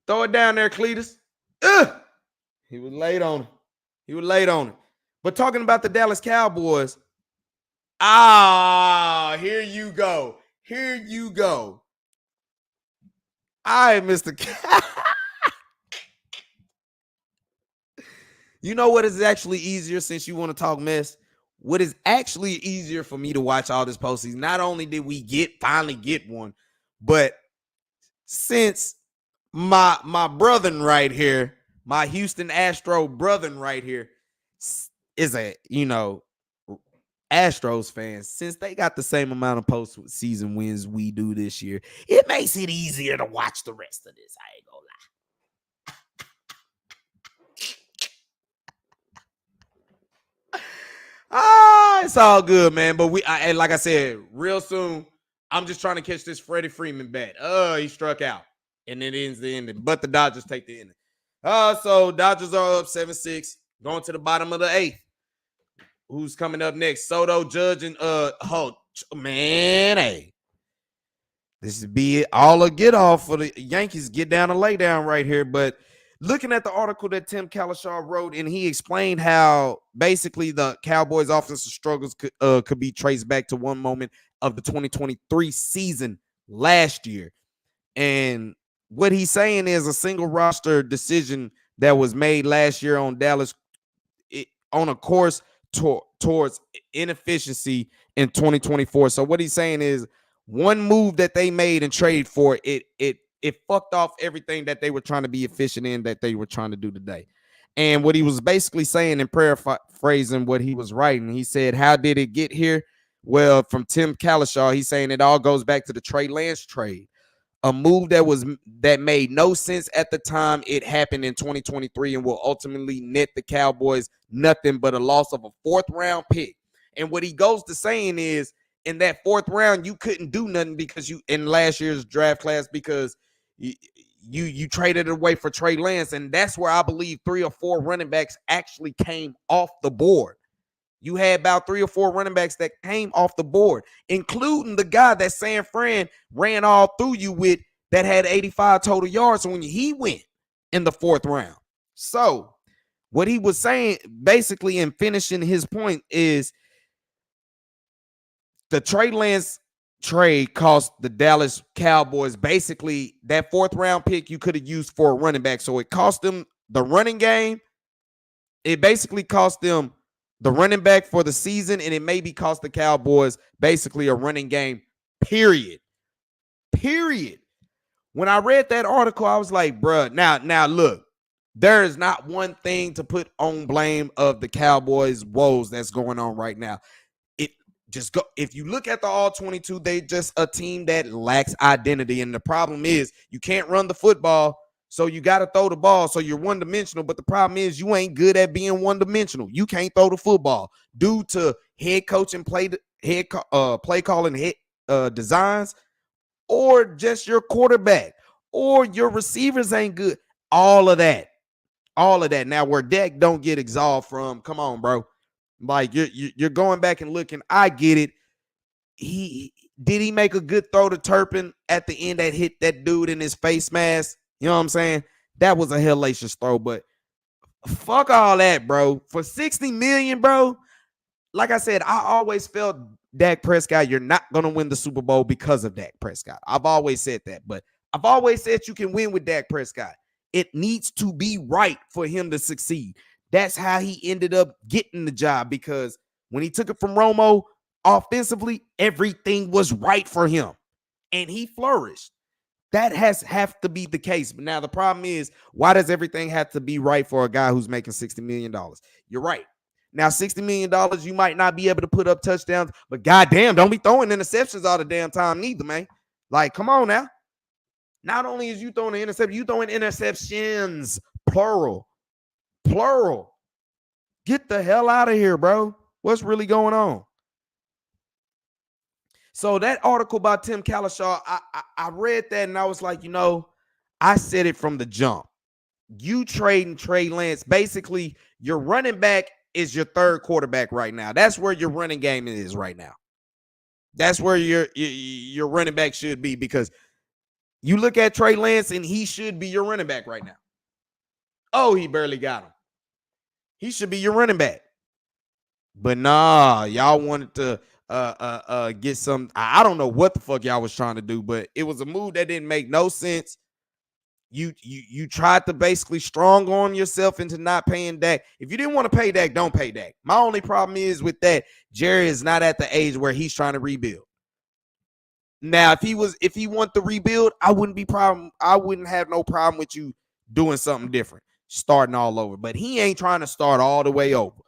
Throw it down there, Cletus. He was late on it. But talking about the Dallas Cowboys, here you go. All right, Mr. You know what is actually easier, since you want to talk mess? What is actually easier for me to watch all this postseason? Not only did we finally get one, but since my brethren right here, my Houston Astro brethren right here, is a Astros fan, since they got the same amount of postseason wins we do this year, it makes it easier to watch the rest of this. I ain't gonna lie. It's all good, man. But like I said, real soon, I'm just trying to catch this Freddie Freeman bat. He struck out, and it ends the ending. But the Dodgers take the ending. So Dodgers are up 7-6, going to the bottom of the 8th. Who's coming up next? Soto, Judge, and hey. This would be all a get off for the Yankees. Get down and lay down right here. But looking at the article that Tim Kalishaw wrote, and he explained how basically the Cowboys' offensive struggles could be traced back to one moment of the 2023 season last year. And what he's saying is a single roster decision that was made last year on Dallas on a course towards inefficiency in 2024. So what he's saying is one move that they made and traded for it fucked off everything that they were trying to be efficient in, that they were trying to do today. And what he was basically saying, and paraphrasing what he was writing, he said, how did it get here? Well, from Tim Kalishaw, he's saying it all goes back to the Trey Lance trade. A move that made no sense at the time it happened in 2023, and will ultimately net the Cowboys nothing but a loss of a 4th round pick. And what he goes to saying is, in that 4th round, you couldn't do nothing because you in last year's draft class, because you traded it away for Trey Lance, and that's where I believe 3 or 4 running backs actually came off the board. You had about 3 or 4 running backs that came off the board, including the guy that San Fran ran all through you with that had 85 total yards when he went in the 4th round. So what he was saying, basically, in finishing his point, is the Trey Lance trade cost the Dallas Cowboys basically that 4th round pick you could have used for a running back. So it cost them the running game. It basically cost them the running back for the season, and it maybe cost the Cowboys basically a running game, period. When I read that article, I was like, bruh, now look, there is not one thing to put on blame of the Cowboys' woes that's going on right now. If you look at the All-22, they just a team that lacks identity, and the problem is you can't run the football, so you got to throw the ball, so you're one-dimensional. But the problem is you ain't good at being one-dimensional. You can't throw the football due to head coaching, play calling, designs, or just your quarterback, or your receivers ain't good. All of that. Now, where Dak don't get exalted from, come on, bro. Like you're going back and looking. I get it. He make a good throw to Turpin at the end that hit that dude in his face mask. You know what I'm saying? That was a hellacious throw, but fuck all that, bro. For 60 million, bro. Like I said, I always felt Dak Prescott, you're not going to win the Super Bowl because of Dak Prescott. I've always said that, but I've always said you can win with Dak Prescott. It needs to be right for him to succeed. That's how he ended up getting the job, because when he took it from Romo, offensively, everything was right for him and he flourished. That have to be the case. But now the problem is, why does everything have to be right for a guy who's making $60 million? You're right. Now, $60 million, you might not be able to put up touchdowns, but goddamn, don't be throwing interceptions all the damn time neither, man. Like, come on now. Not only is you throwing an interception, you throwing interceptions, plural. Plural. Get the hell out of here, bro. What's really going on? So that article by Tim Kalishaw, I read that and I was like, I said it from the jump. You trading Trey Lance, basically your running back is your third quarterback right now. That's where your running game is right now. That's where your running back should be, because you look at Trey Lance and he should be your running back right now. Oh, he barely got him. He should be your running back. But nah, y'all wanted to get some. I don't know what the fuck y'all was trying to do, but it was a move that didn't make no sense. You tried to basically strong on yourself into not paying Dak. If you didn't want to pay Dak, don't pay Dak. My only problem is with that, Jerry is not at the age where he's trying to rebuild. Now, if he want to rebuild, I wouldn't have no problem with you doing something different, starting all over. But he ain't trying to start all the way over.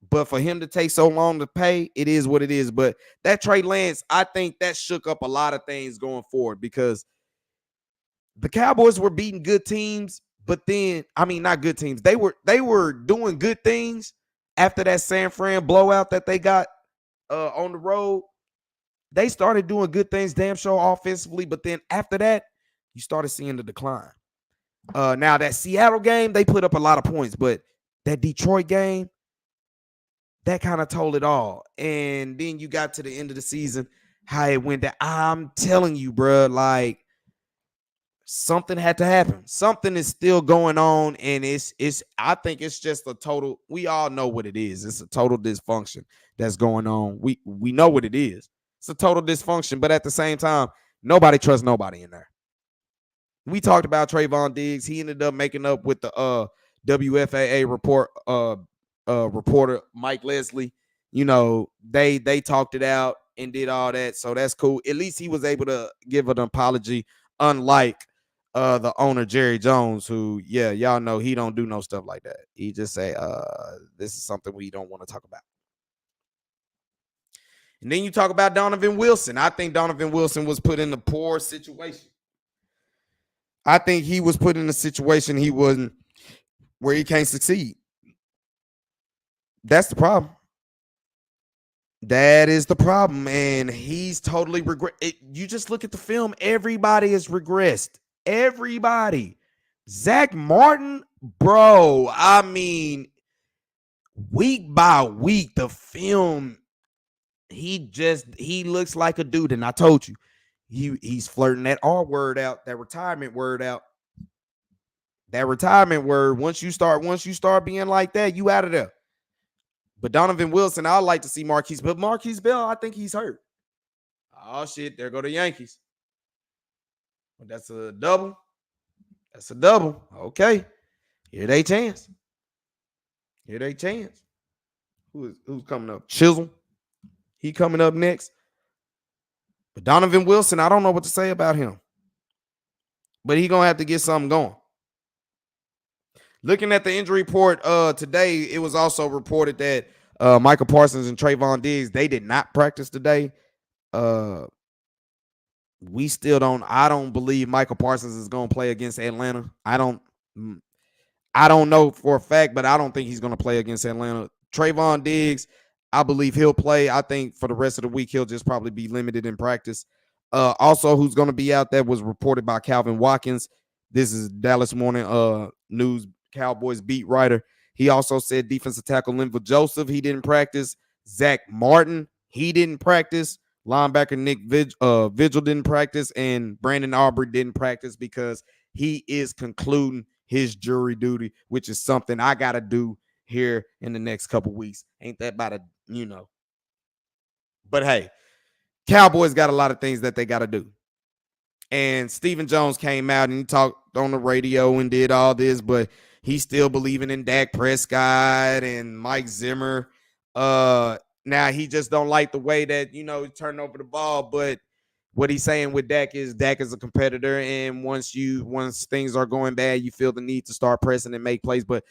But for him to take so long to pay, it is what it is. But that Trey Lance, I think that shook up a lot of things going forward, because the Cowboys were beating good teams, but then, not good teams. They were doing good things after that San Fran blowout that they got on the road. They started doing good things, damn sure offensively, but then after that, you started seeing the decline. Now that Seattle game, they put up a lot of points, but that Detroit game, that kind of told it all. And then you got to the end of the season, how it went down. I'm telling you, bro, like, something had to happen. Something is still going on, and I think it's just a total, we all know what it is. It's a total dysfunction that's going on. We know what it is. It's a total dysfunction, but at the same time, nobody trusts nobody in there. We talked about Trayvon Diggs. He ended up making up with the WFAA reporter Mike Leslie. They talked it out and did all that, so that's cool. At least he was able to give an apology, unlike the owner Jerry Jones, who, y'all know he don't do no stuff like that. He just say, this is something we don't want to talk about. And then you talk about Donovan Wilson. I think Donovan Wilson was put in a poor situation. I think he was put in a situation he wasn't, where he can't succeed. That's the problem. That is the problem, and he's totally you just look at the film. Everybody has regressed. Everybody. Zach Martin, bro, week by week, the film, he looks like a dude. And I told you, he's flirting that R word out, that retirement word out. That retirement word, once you start being like that, you out of there. But Donovan Wilson, I'd like to see Marquise, but Marquise Bell, I think he's hurt. Oh shit, there go the Yankees. That's a double. That's a double. Okay. Here they chance. Who's coming up? Chisholm. He coming up next. But Donovan Wilson, I don't know what to say about him. But he gonna have to get something going. Looking at the injury report today, it was also reported that Michael Parsons and Trayvon Diggs, they did not practice today. I don't believe Michael Parsons is going to play against Atlanta. I don't know for a fact, but I don't think he's going to play against Atlanta. Trayvon Diggs, I believe he'll play. I think for the rest of the week, he'll just probably be limited in practice. Also, who's going to be out there was reported by Calvin Watkins. This is Dallas Morning News Cowboys beat writer. He also said defensive tackle Linval Joseph, he didn't practice. Zach Martin, he didn't practice. Linebacker Nick Vigil didn't practice, and Brandon Aubrey didn't practice because he is concluding his jury duty, which is something I got to do here in the next couple weeks. Ain't that about a. But hey, Cowboys got a lot of things that they got to do. And Stephen Jones came out and he talked on the radio and did all this, but he's still believing in Dak Prescott and Mike Zimmer. Now he just don't like the way that, he turned over the ball. But what he's saying with Dak is a competitor. And once things are going bad, you feel the need to start pressing and make plays. But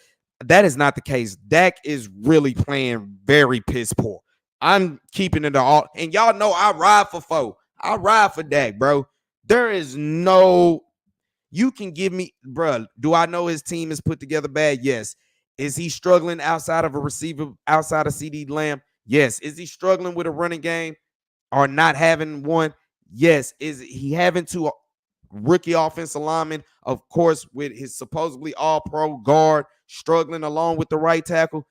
that is not the case. Dak is really playing very piss poor. I'm keeping it all. And y'all know I ride for foe. I ride for Dak, bro. There is no, you can give me, bro. Do I know his team is put together bad? Yes. Is he struggling outside of a receiver, outside of CD Lamb? Yes. Is he struggling with a running game or not having one? Yes. Is he having two rookie offensive linemen, of course, with his supposedly all-pro guard struggling along with the right tackle?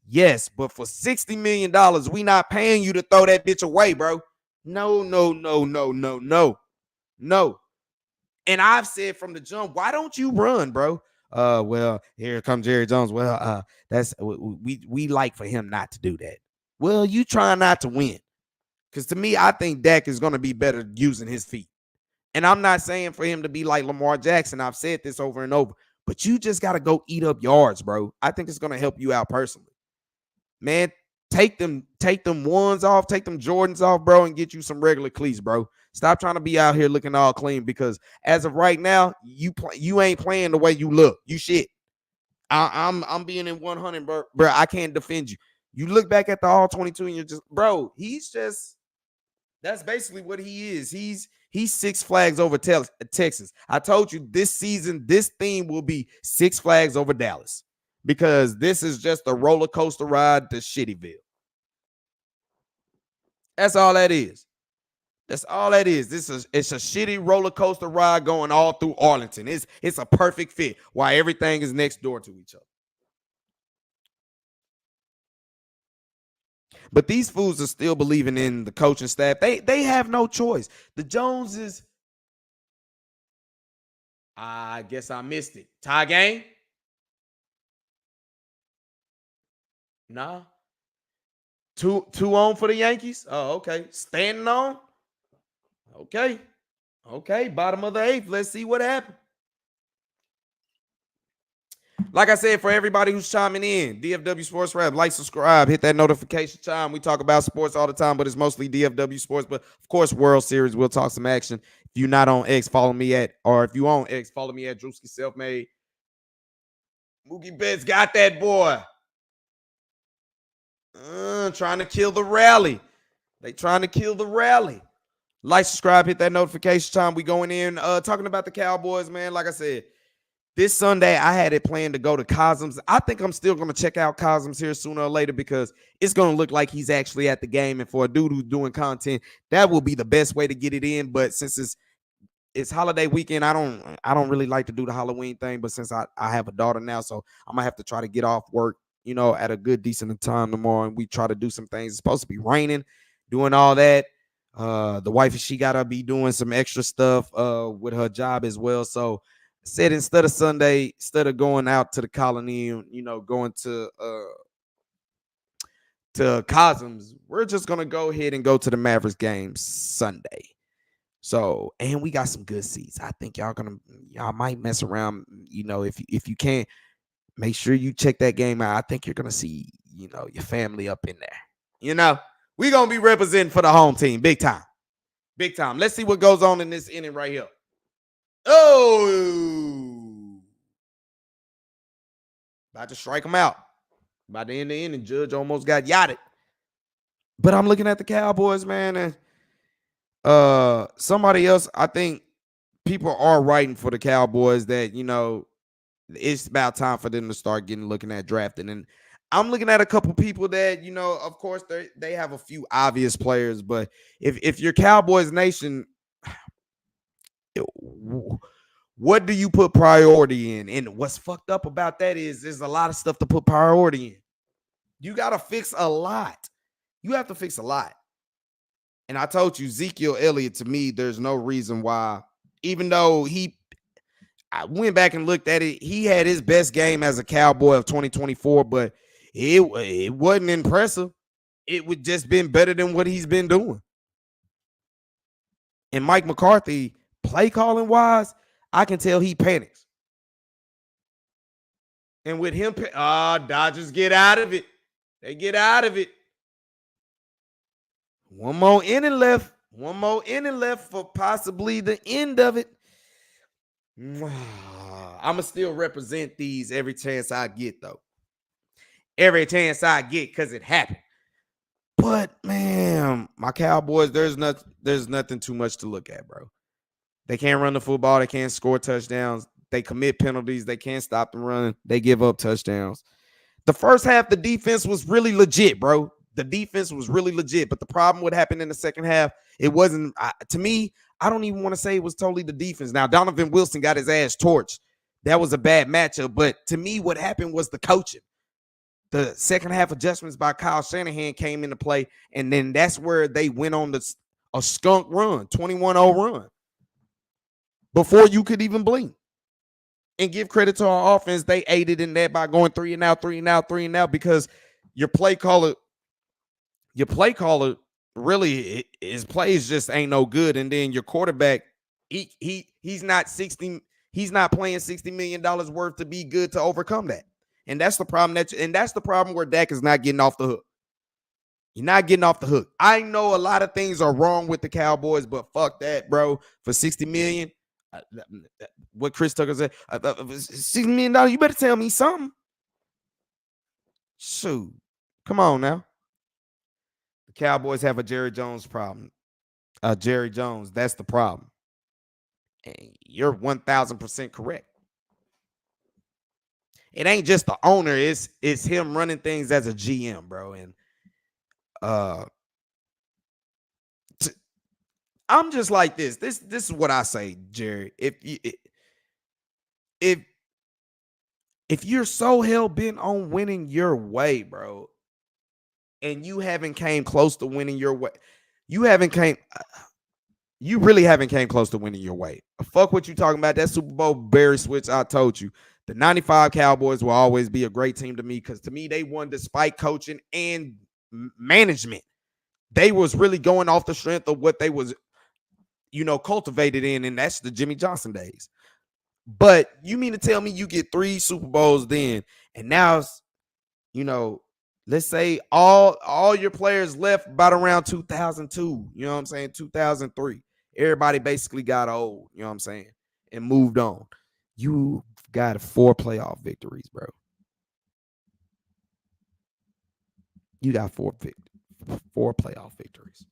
Yes. But for $60 million, we not paying you to throw that bitch away, bro. No. No. And I've said from the jump, why don't you run, bro? Well, here comes Jerry Jones. Well, that's we like for him not to do that. Well, you try not to win. Because to me, I think Dak is going to be better using his feet. And I'm not saying for him to be like Lamar Jackson. I've said this over and over. But you just got to go eat up yards, bro. I think it's going to help you out personally. Man, take them ones off, take them Jordans off, bro, and get you some regular cleats, bro. Stop trying to be out here looking all clean because as of right now, you ain't playing the way you look. You shit. I'm being in 100, bro. I can't defend you. You look back at the all 22 and you're just, bro, that's basically what he is. He's Six Flags over Texas. I told you this season, this theme will be Six Flags over Dallas. Because this is just a roller coaster ride to Shittyville. That's all that is. That's all that is. It's a shitty roller coaster ride going all through Arlington. It's a perfect fit while everything is next door to each other. But these fools are still believing in the coaching staff. They have no choice. The Joneses, I guess I missed it. Tie game? Nah. Two on for the Yankees. Oh, okay. Standing on. Okay. Bottom of the eighth. Let's see what happens. Like I said, for everybody who's chiming in, DFW Sports Rap, like, subscribe, hit that notification chime. We talk about sports all the time, but it's mostly DFW Sports. But of course, World Series, we'll talk some action. If you're not on X, follow me at, or if you on X, follow me at Drewski Selfmade. Mookie Betts got that boy. Trying to kill the rally. They trying to kill the rally. Like, subscribe, hit that notification chime. We going in talking about the Cowboys, man. Like I said, this Sunday, I had it planned to go to Cosmos. I think I'm still going to check out Cosmos here sooner or later because it's going to look like he's actually at the game. And for a dude who's doing content, that will be the best way to get it in. But since it's holiday weekend, I don't really like to do the Halloween thing. But since I have a daughter now, so I'm going to have to try to get off work, at a good, decent time tomorrow. And we try to do some things. It's supposed to be raining, doing all that. The wife, she got to be doing some extra stuff with her job as well. So said instead of going out to the colony, going to Cosmos, we're just gonna go ahead and go to the Mavericks game Sunday. So, and we got some good seats. I think y'all might mess around. If you can't, make sure you check that game out. I think you're gonna see, your family up in there. We're gonna be representing for the home team, big time. Let's see what goes on in this inning right here. Oh, about to strike him out. By the end of the inning, Judge almost got yachted. But I'm looking at the Cowboys, man, and somebody else. I think people are writing for the Cowboys that it's about time for them to start looking at drafting. And I'm looking at a couple people that of course they have a few obvious players, but if you're Cowboys Nation, what do you put priority in? And what's fucked up about that is there's a lot of stuff to put priority in. You got to fix a lot. You have to fix a lot. And I told you, Ezekiel Elliott, to me, there's no reason why, even though I went back and looked at it. He had his best game as a Cowboy of 2024, but it wasn't impressive. It would just been better than what he's been doing. And Mike McCarthy, play calling wise, I can tell he panics. And with him, Dodgers get out of it. They get out of it. One more inning left. One more inning left for possibly the end of it. I'ma still represent these every chance I get, though. Every chance I get, because it happened. But man, my Cowboys, there's nothing too much to look at, bro. They can't run the football, they can't score touchdowns, they commit penalties, they can't stop the run, they give up touchdowns. The first half, the defense was really legit, bro. The defense was really legit. But the problem what happened in the second half, it wasn't, to me, I don't even want to say it was totally the defense. Now, Donovan Wilson got his ass torched. That was a bad matchup. But to me, what happened was the coaching. The second half adjustments by Kyle Shanahan came into play. And then that's where they went on a skunk run, 21-0 run, before you could even blink. And give credit to our offense. They aided in that by going 3-and-out, because your play caller really, his plays just ain't no good. And then your quarterback, he's not playing $60 million worth to be good to overcome that. And that's the problem that's the problem where Dak is not getting off the hook. You're not getting off the hook. I know a lot of things are wrong with the Cowboys, but fuck that, bro. For $60 million, what Chris Tucker said, $60 million, you better tell me something. Shoot. Come on now. The Cowboys have a Jerry Jones problem. Jerry Jones, that's the problem. And you're 1,000% correct. It ain't just the owner, it's him running things as a GM, bro. And I'm just like this. This is what I say, Jerry. If you're so hell bent on winning your way, bro, and you haven't came close to winning your way, you really haven't came close to winning your way. Fuck what you talking about. That Super Bowl Barry switch, I told you. The 95 Cowboys will always be a great team to me, because to me, they won despite coaching and management. They was really going off the strength of what they was, cultivated in, and that's the Jimmy Johnson days. But you mean to tell me you get 3 Super Bowls then, and now it's, let's say all your players left about around 2002, you know what I'm saying, 2003. Everybody basically got old, you know what I'm saying, and moved on. You got 4 playoff victories, bro. You got 4 playoff victories.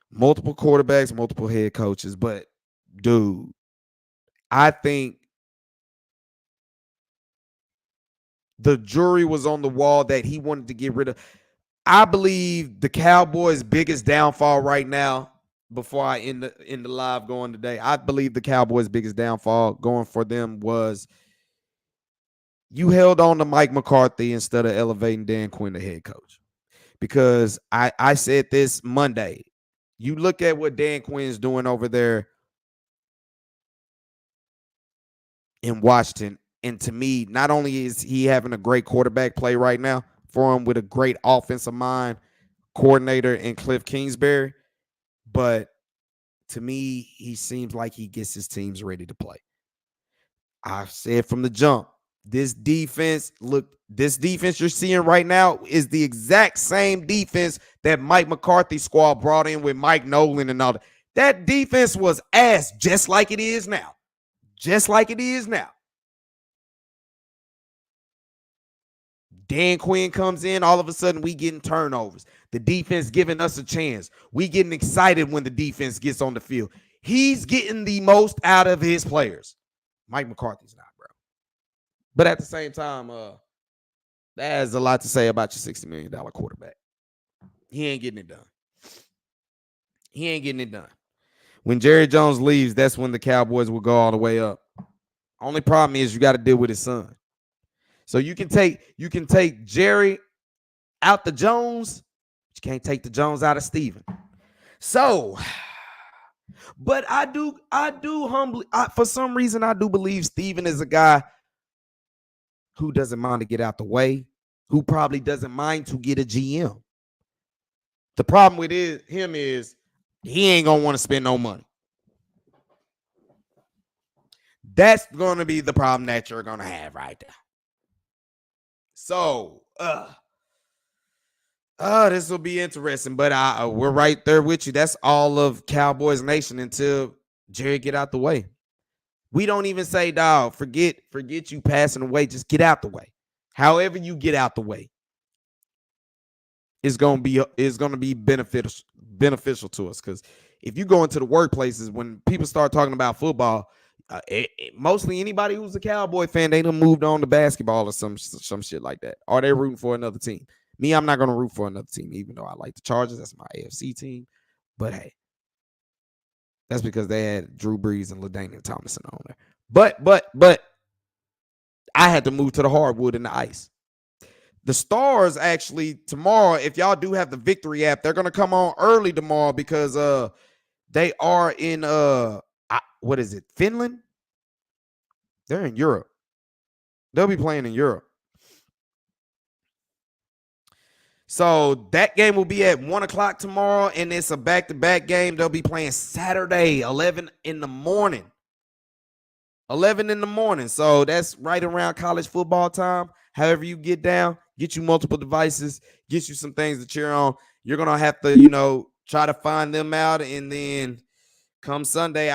Multiple quarterbacks, multiple head coaches. But, dude, I think the jury was on the wall that he wanted to get rid of. I believe the Cowboys' biggest downfall right now, before I end the live going today, I believe the Cowboys' biggest downfall going for them was you held on to Mike McCarthy instead of elevating Dan Quinn, the head coach. Because I said this Monday. You look at what Dan Quinn's doing over there in Washington, and to me, not only is he having a great quarterback play right now for him with a great offensive mind coordinator in Cliff Kingsbury, but to me, he seems like he gets his teams ready to play. I've said from the jump, this defense you're seeing right now is the exact same defense that Mike McCarthy squad brought in with Mike Nolan and all that. That defense was ass, just like it is now. Just like it is now. Dan Quinn comes in, all of a sudden we getting turnovers. The defense giving us a chance. We getting excited when the defense gets on the field. He's getting the most out of his players. Mike McCarthy's not, bro. But at the same time, that has a lot to say about your $60 million quarterback. He ain't getting it done. He ain't getting it done. When Jerry Jones leaves, that's when the Cowboys will go all the way up. Only problem is you got to deal with his son. So you can take Jerry out the Jones, but you can't take the Jones out of Steven. So But I do humbly, for some reason, I do believe Steven is a guy who doesn't mind to get out the way, who probably doesn't mind to get a GM. The problem with him is he ain't gonna want to spend no money. That's gonna be the problem that you're gonna have right there. So, this will be interesting, but we're right there with you. That's all of Cowboys Nation until Jerry get out the way. We don't even say, dog, forget you passing away. Just get out the way. However you get out the way, is gonna be beneficial to us. Because if you go into the workplaces, when people start talking about football, mostly anybody who's a Cowboy fan, they done moved on to basketball or some shit like that. Or they're rooting for another team. Me, I'm not gonna root for another team, even though I like the Chargers. That's my AFC team. But hey, that's because they had Drew Brees and LaDainian Tomlinson on there. But I had to move to the hardwood and the ice. The Stars actually tomorrow, if y'all do have the Victory app, they're gonna come on early tomorrow because they are in what is it, Finland? They're in Europe. They'll be playing in Europe. So that game will be at 1:00 tomorrow, and it's a back-to-back game. They'll be playing Saturday, 11 in the morning. 11 in the morning. So that's right around college football time. However you get down, get you multiple devices, get you some things to cheer on. You're going to have to, try to find them out. And then come Sunday,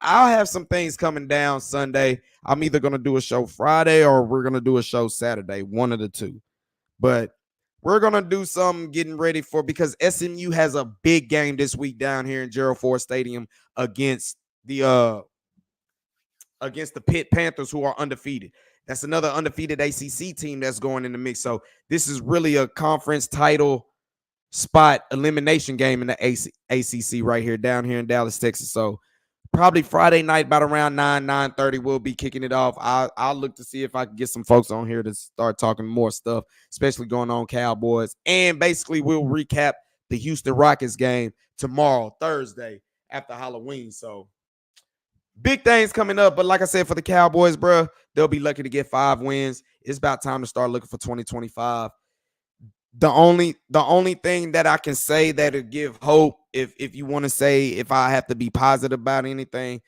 I'll have some things coming down Sunday. I'm either going to do a show Friday or we're going to do a show Saturday, one of the two. But we're going to do some getting ready for, because SMU has a big game this week down here in Gerald Ford Stadium against the Pitt Panthers, who are undefeated. That's another undefeated ACC team that's going in the mix. So this is really a conference title spot elimination game in the ACC right here, down here in Dallas, Texas. So probably Friday night, about around 9:30, we'll be kicking it off. I'll look to see if I can get some folks on here to start talking more stuff, especially going on Cowboys. And basically, we'll recap the Houston Rockets game tomorrow, Thursday, after Halloween. So big things coming up. But like I said, for the Cowboys, bro, they'll be lucky to get 5 wins. It's about time to start looking for 2025. The only thing that I can say that'll give hope, if you want to say, if I have to be positive about anything,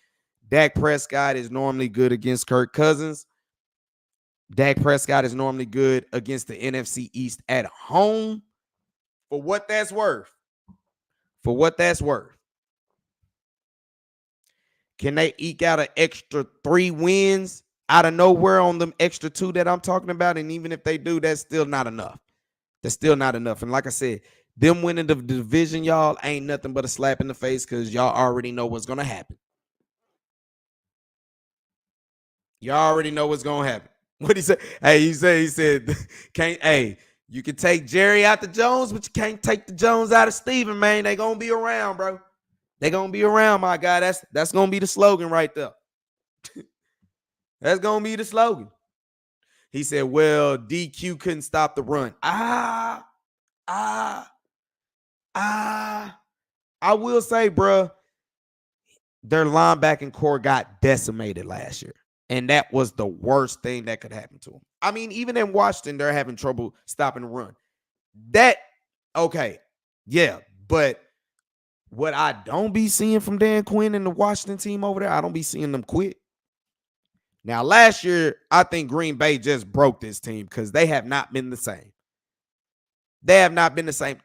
Dak Prescott is normally good against Kirk Cousins. Dak Prescott is normally good against the NFC East at home. For what that's worth. Can they eke out an extra 3 wins out of nowhere on them extra 2 that I'm talking about? And even if they do, that's still not enough. And like I said, them winning the division, y'all, ain't nothing but a slap in the face, because y'all already know what's going to happen. What he said? Hey, he said, you can take Jerry out the Jones, but you can't take the Jones out of Steven, man. They going to be around, bro. They going to be around, my guy. That's going to be the slogan right there. That's going to be the slogan. He said, well, DQ couldn't stop the run. I will say, bro, their linebacking core got decimated last year. And that was the worst thing that could happen to them. I mean, even in Washington, they're having trouble stopping the run. But what I don't be seeing from Dan Quinn and the Washington team over there, I don't be seeing them quit. Now, last year, I think Green Bay just broke this team because they have not been the same.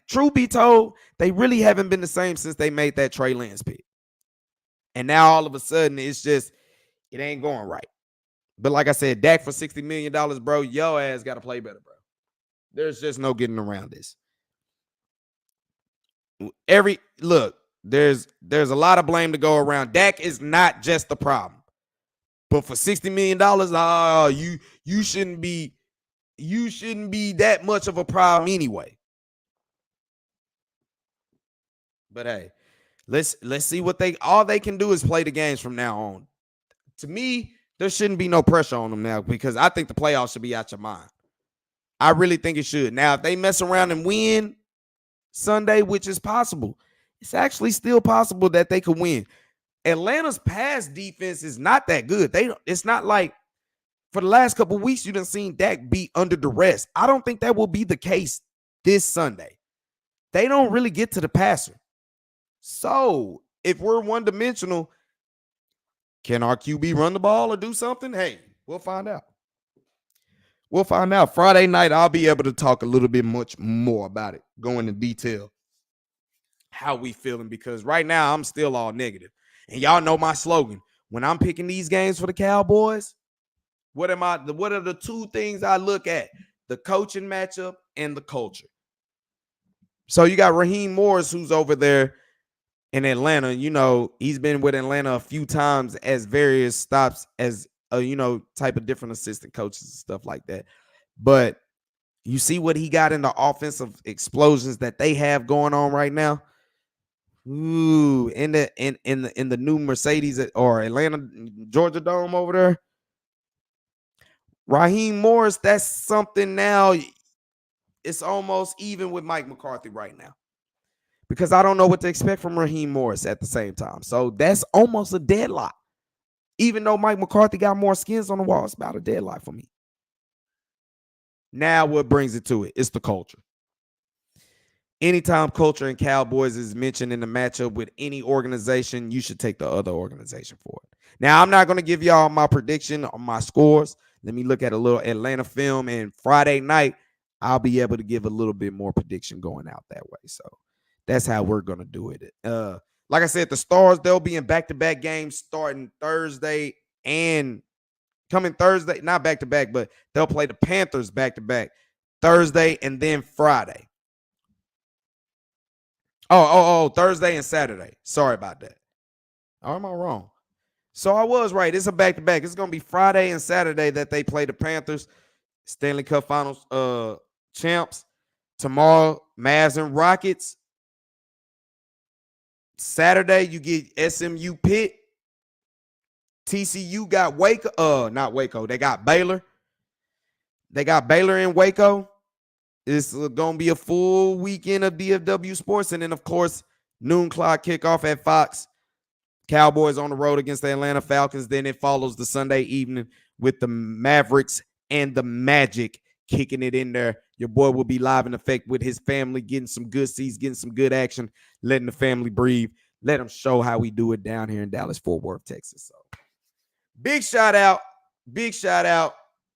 Truth be told, they really haven't been the same since they made that Trey Lance pick. And now all of a sudden, it ain't going right. But like I said, Dak for $60 million, bro, your ass got to play better, bro. There's just no getting around this. There's a lot of blame to go around. Dak is not just the problem. But for $60 million, you shouldn't be that much of a problem anyway. But hey, let's see what all they can do is play the games from now on. To me, there shouldn't be no pressure on them now, because I think the playoffs should be out your mind. I really think it should. Now, if they mess around and win Sunday, which is possible, it's actually still possible that they could win. Atlanta's pass defense is not that good. It's not like for the last couple of weeks you done seen Dak be under duress. I don't think that will be the case this Sunday. They don't really get to the passer. So if we're one-dimensional, can our QB run the ball or do something? Hey, we'll find out. We'll find out. Friday night, I'll be able to talk a little bit much more about it, go into detail how we feeling, because right now I'm still all negative. And y'all know my slogan. When I'm picking these games for the Cowboys, what are the two things I look at? The coaching matchup and the culture. So you got Raheem Morris, who's over there in Atlanta. You know, he's been with Atlanta a few times as various stops as type of different assistant coaches and stuff like that. But you see what he got in the offensive explosions that they have going on right now. Ooh, in the new Mercedes or Atlanta Georgia Dome over there. Raheem Morris, that's something now. It's almost even with Mike McCarthy right now, because I don't know what to expect from Raheem Morris at the same time. So that's almost a deadlock. Even though Mike McCarthy got more skins on the wall, it's about a deadlock for me. Now what brings it to it? It's the culture. Anytime culture and Cowboys is mentioned in the matchup with any organization, you should take the other organization for it. Now, I'm not going to give y'all my prediction on my scores. Let me look at a little Atlanta film, and Friday night, I'll be able to give a little bit more prediction going out that way. So that's how we're going to do it. Like I said, the Stars, they'll be in back-to-back games starting Thursday and coming Thursday. Not back-to-back, but they'll play the Panthers back-to-back Thursday and then Friday. Thursday and Saturday. Sorry about that. Or am I wrong? So I was right. It's a back-to-back. It's going to be Friday and Saturday that they play the Panthers, Stanley Cup Finals champs. Tomorrow, Mavs and Rockets. Saturday, you get SMU Pitt. TCU got Waco. Not Waco. They got Baylor. They got Baylor in Waco. It's going to be a full weekend of DFW sports. And then, of course, noon clock kickoff at Fox. Cowboys on the road against the Atlanta Falcons. Then it follows the Sunday evening with the Mavericks and the Magic kicking it in there. Your boy will be live in effect with his family, getting some good seats, getting some good action, letting the family breathe. Let them show how we do it down here in Dallas-Fort Worth, Texas. So big shout out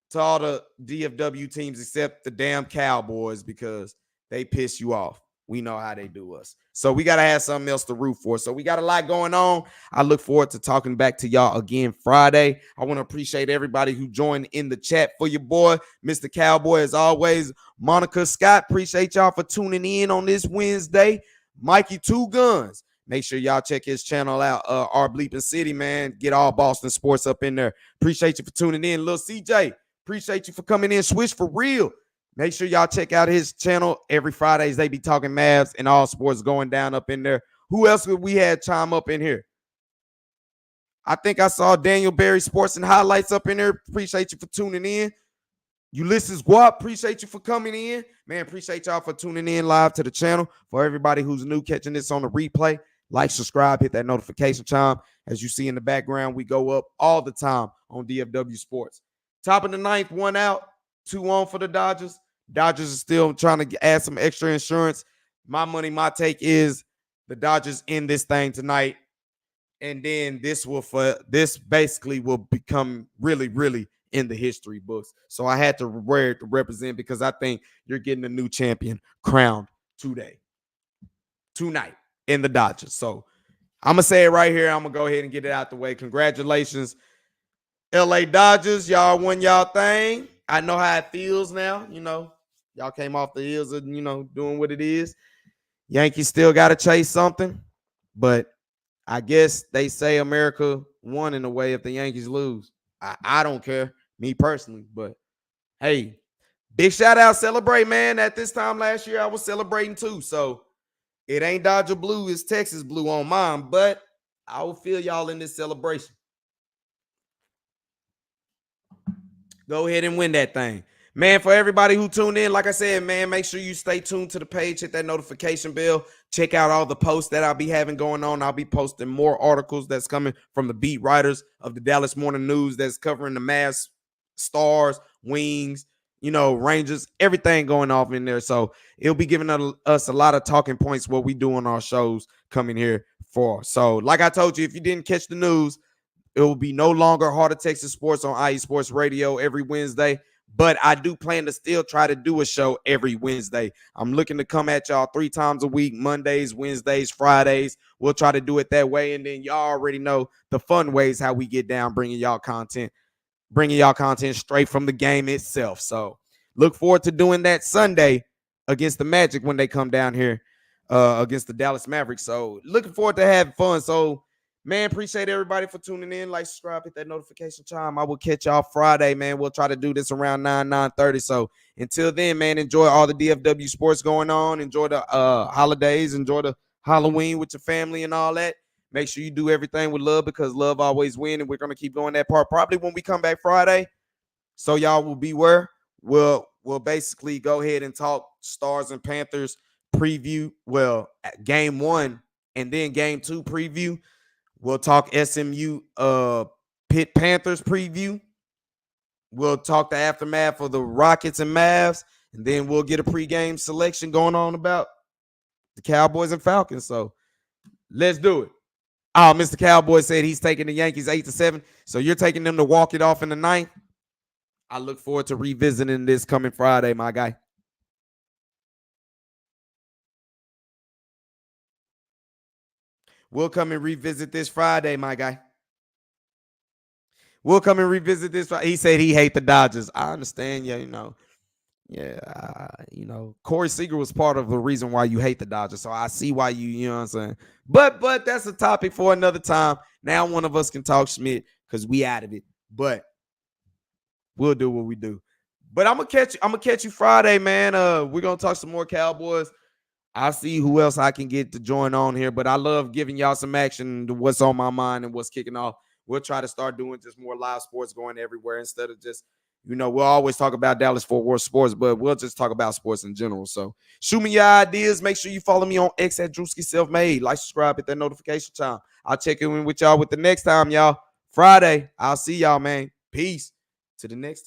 to all the DFW teams except the damn Cowboys, because they piss you off. We know how they do us. So we got to have something else to root for. So we got a lot going on. I look forward to talking back to y'all again Friday. I want to appreciate everybody who joined in the chat for your boy, Mr. Cowboy, as always. Monica Scott, appreciate y'all for tuning in on this Wednesday. Mikey Two Guns. Make sure y'all check his channel out, Our Bleeping City, man. Get all Boston sports up in there. Appreciate you for tuning in. Lil CJ, appreciate you for coming in. Swish for real. Make sure y'all check out his channel. Every Fridays, they be talking Mavs and all sports going down up in there. Who else would we have chime up in here? I think I saw Daniel Berry Sports and Highlights up in there. Appreciate you for tuning in. Ulysses Guap, appreciate you for coming in. Man, appreciate y'all for tuning in live to the channel. For everybody who's new catching this on the replay, like, subscribe, hit that notification chime. As you see in the background, we go up all the time on DFW Sports. Top of the ninth, 1 out, 2 on for the Dodgers. Dodgers are still trying to add some extra insurance. My money, my take is the Dodgers end this thing tonight. And then this basically will become really, really in the history books. So I had to wear it to represent, because I think you're getting a new champion crowned tonight in the Dodgers. So I'm going to say it right here. I'm going to go ahead and get it out the way. Congratulations, LA Dodgers. Y'all won y'all thing. I know how it feels now. Y'all came off the heels of, doing what it is. Yankees still got to chase something. But I guess they say America won in a way if the Yankees lose. I don't care, me personally. But, hey, big shout out, celebrate, man. At this time last year, I was celebrating too. So it ain't Dodger blue, it's Texas blue on mine. But I will feel y'all in this celebration. Go ahead and win that thing. Man, for everybody who tuned in, like I said, man, make sure you stay tuned to the page, hit that notification bell, check out all the posts that I'll be having going on. I'll be posting more articles that's coming from the beat writers of the Dallas Morning News that's covering the Mavs, Stars, Wings, Rangers, everything going off in there. So it'll be giving us a lot of talking points what we do on our shows coming here for. So like I told you, if you didn't catch the news, it will be no longer Heart of Texas Sports on IE Sports Radio every Wednesday. But I do plan to still try to do a show every Wednesday. I'm looking to come at y'all 3 times a week, Mondays, Wednesdays, Fridays. We'll try to do it that way. And then y'all already know the fun ways how we get down bringing y'all content straight from the game itself. So look forward to doing that Sunday against the Magic when they come down here against the Dallas Mavericks. So looking forward to having fun. So, man, appreciate everybody for tuning in. Like, subscribe, hit that notification chime. I will catch y'all Friday, man. We'll try to do this around 9:30. So until then, man, enjoy all the DFW sports going on. Enjoy the holidays. Enjoy the Halloween with your family and all that. Make sure you do everything with love because love always wins. And we're going to keep going that part probably when we come back Friday. So y'all will beware. We'll basically go ahead and talk Stars and Panthers preview. Well, game 1 and then game 2 preview. We'll talk SMU Pitt Panthers preview. We'll talk the aftermath of the Rockets and Mavs. And then we'll get a pregame selection going on about the Cowboys and Falcons. So let's do it. Oh, Mr. Cowboy said he's taking the Yankees 8-7. So you're taking them to walk it off in the 9th. I look forward to revisiting this coming Friday, my guy. We'll come and revisit this Friday, my guy. We'll come and revisit this. He said he hate the Dodgers. I understand. Yeah, Corey Seager was part of the reason why you hate the Dodgers. So I see why you know what I'm saying. But that's a topic for another time. Now one of us can talk Schmidt because we added it. But we'll do what we do. But I'm gonna catch you Friday, man. We're gonna talk some more Cowboys. I'll see who else I can get to join on here. But I love giving y'all some action to what's on my mind and what's kicking off. We'll try to start doing just more live sports going everywhere instead of just, we'll always talk about Dallas-Fort Worth sports, but we'll just talk about sports in general. So shoot me your ideas. Make sure you follow me on X at Drewski Selfmade. Like, subscribe, hit that notification chime. I'll check in with y'all with the next time, y'all. Friday. I'll see y'all, man. Peace. To the next time.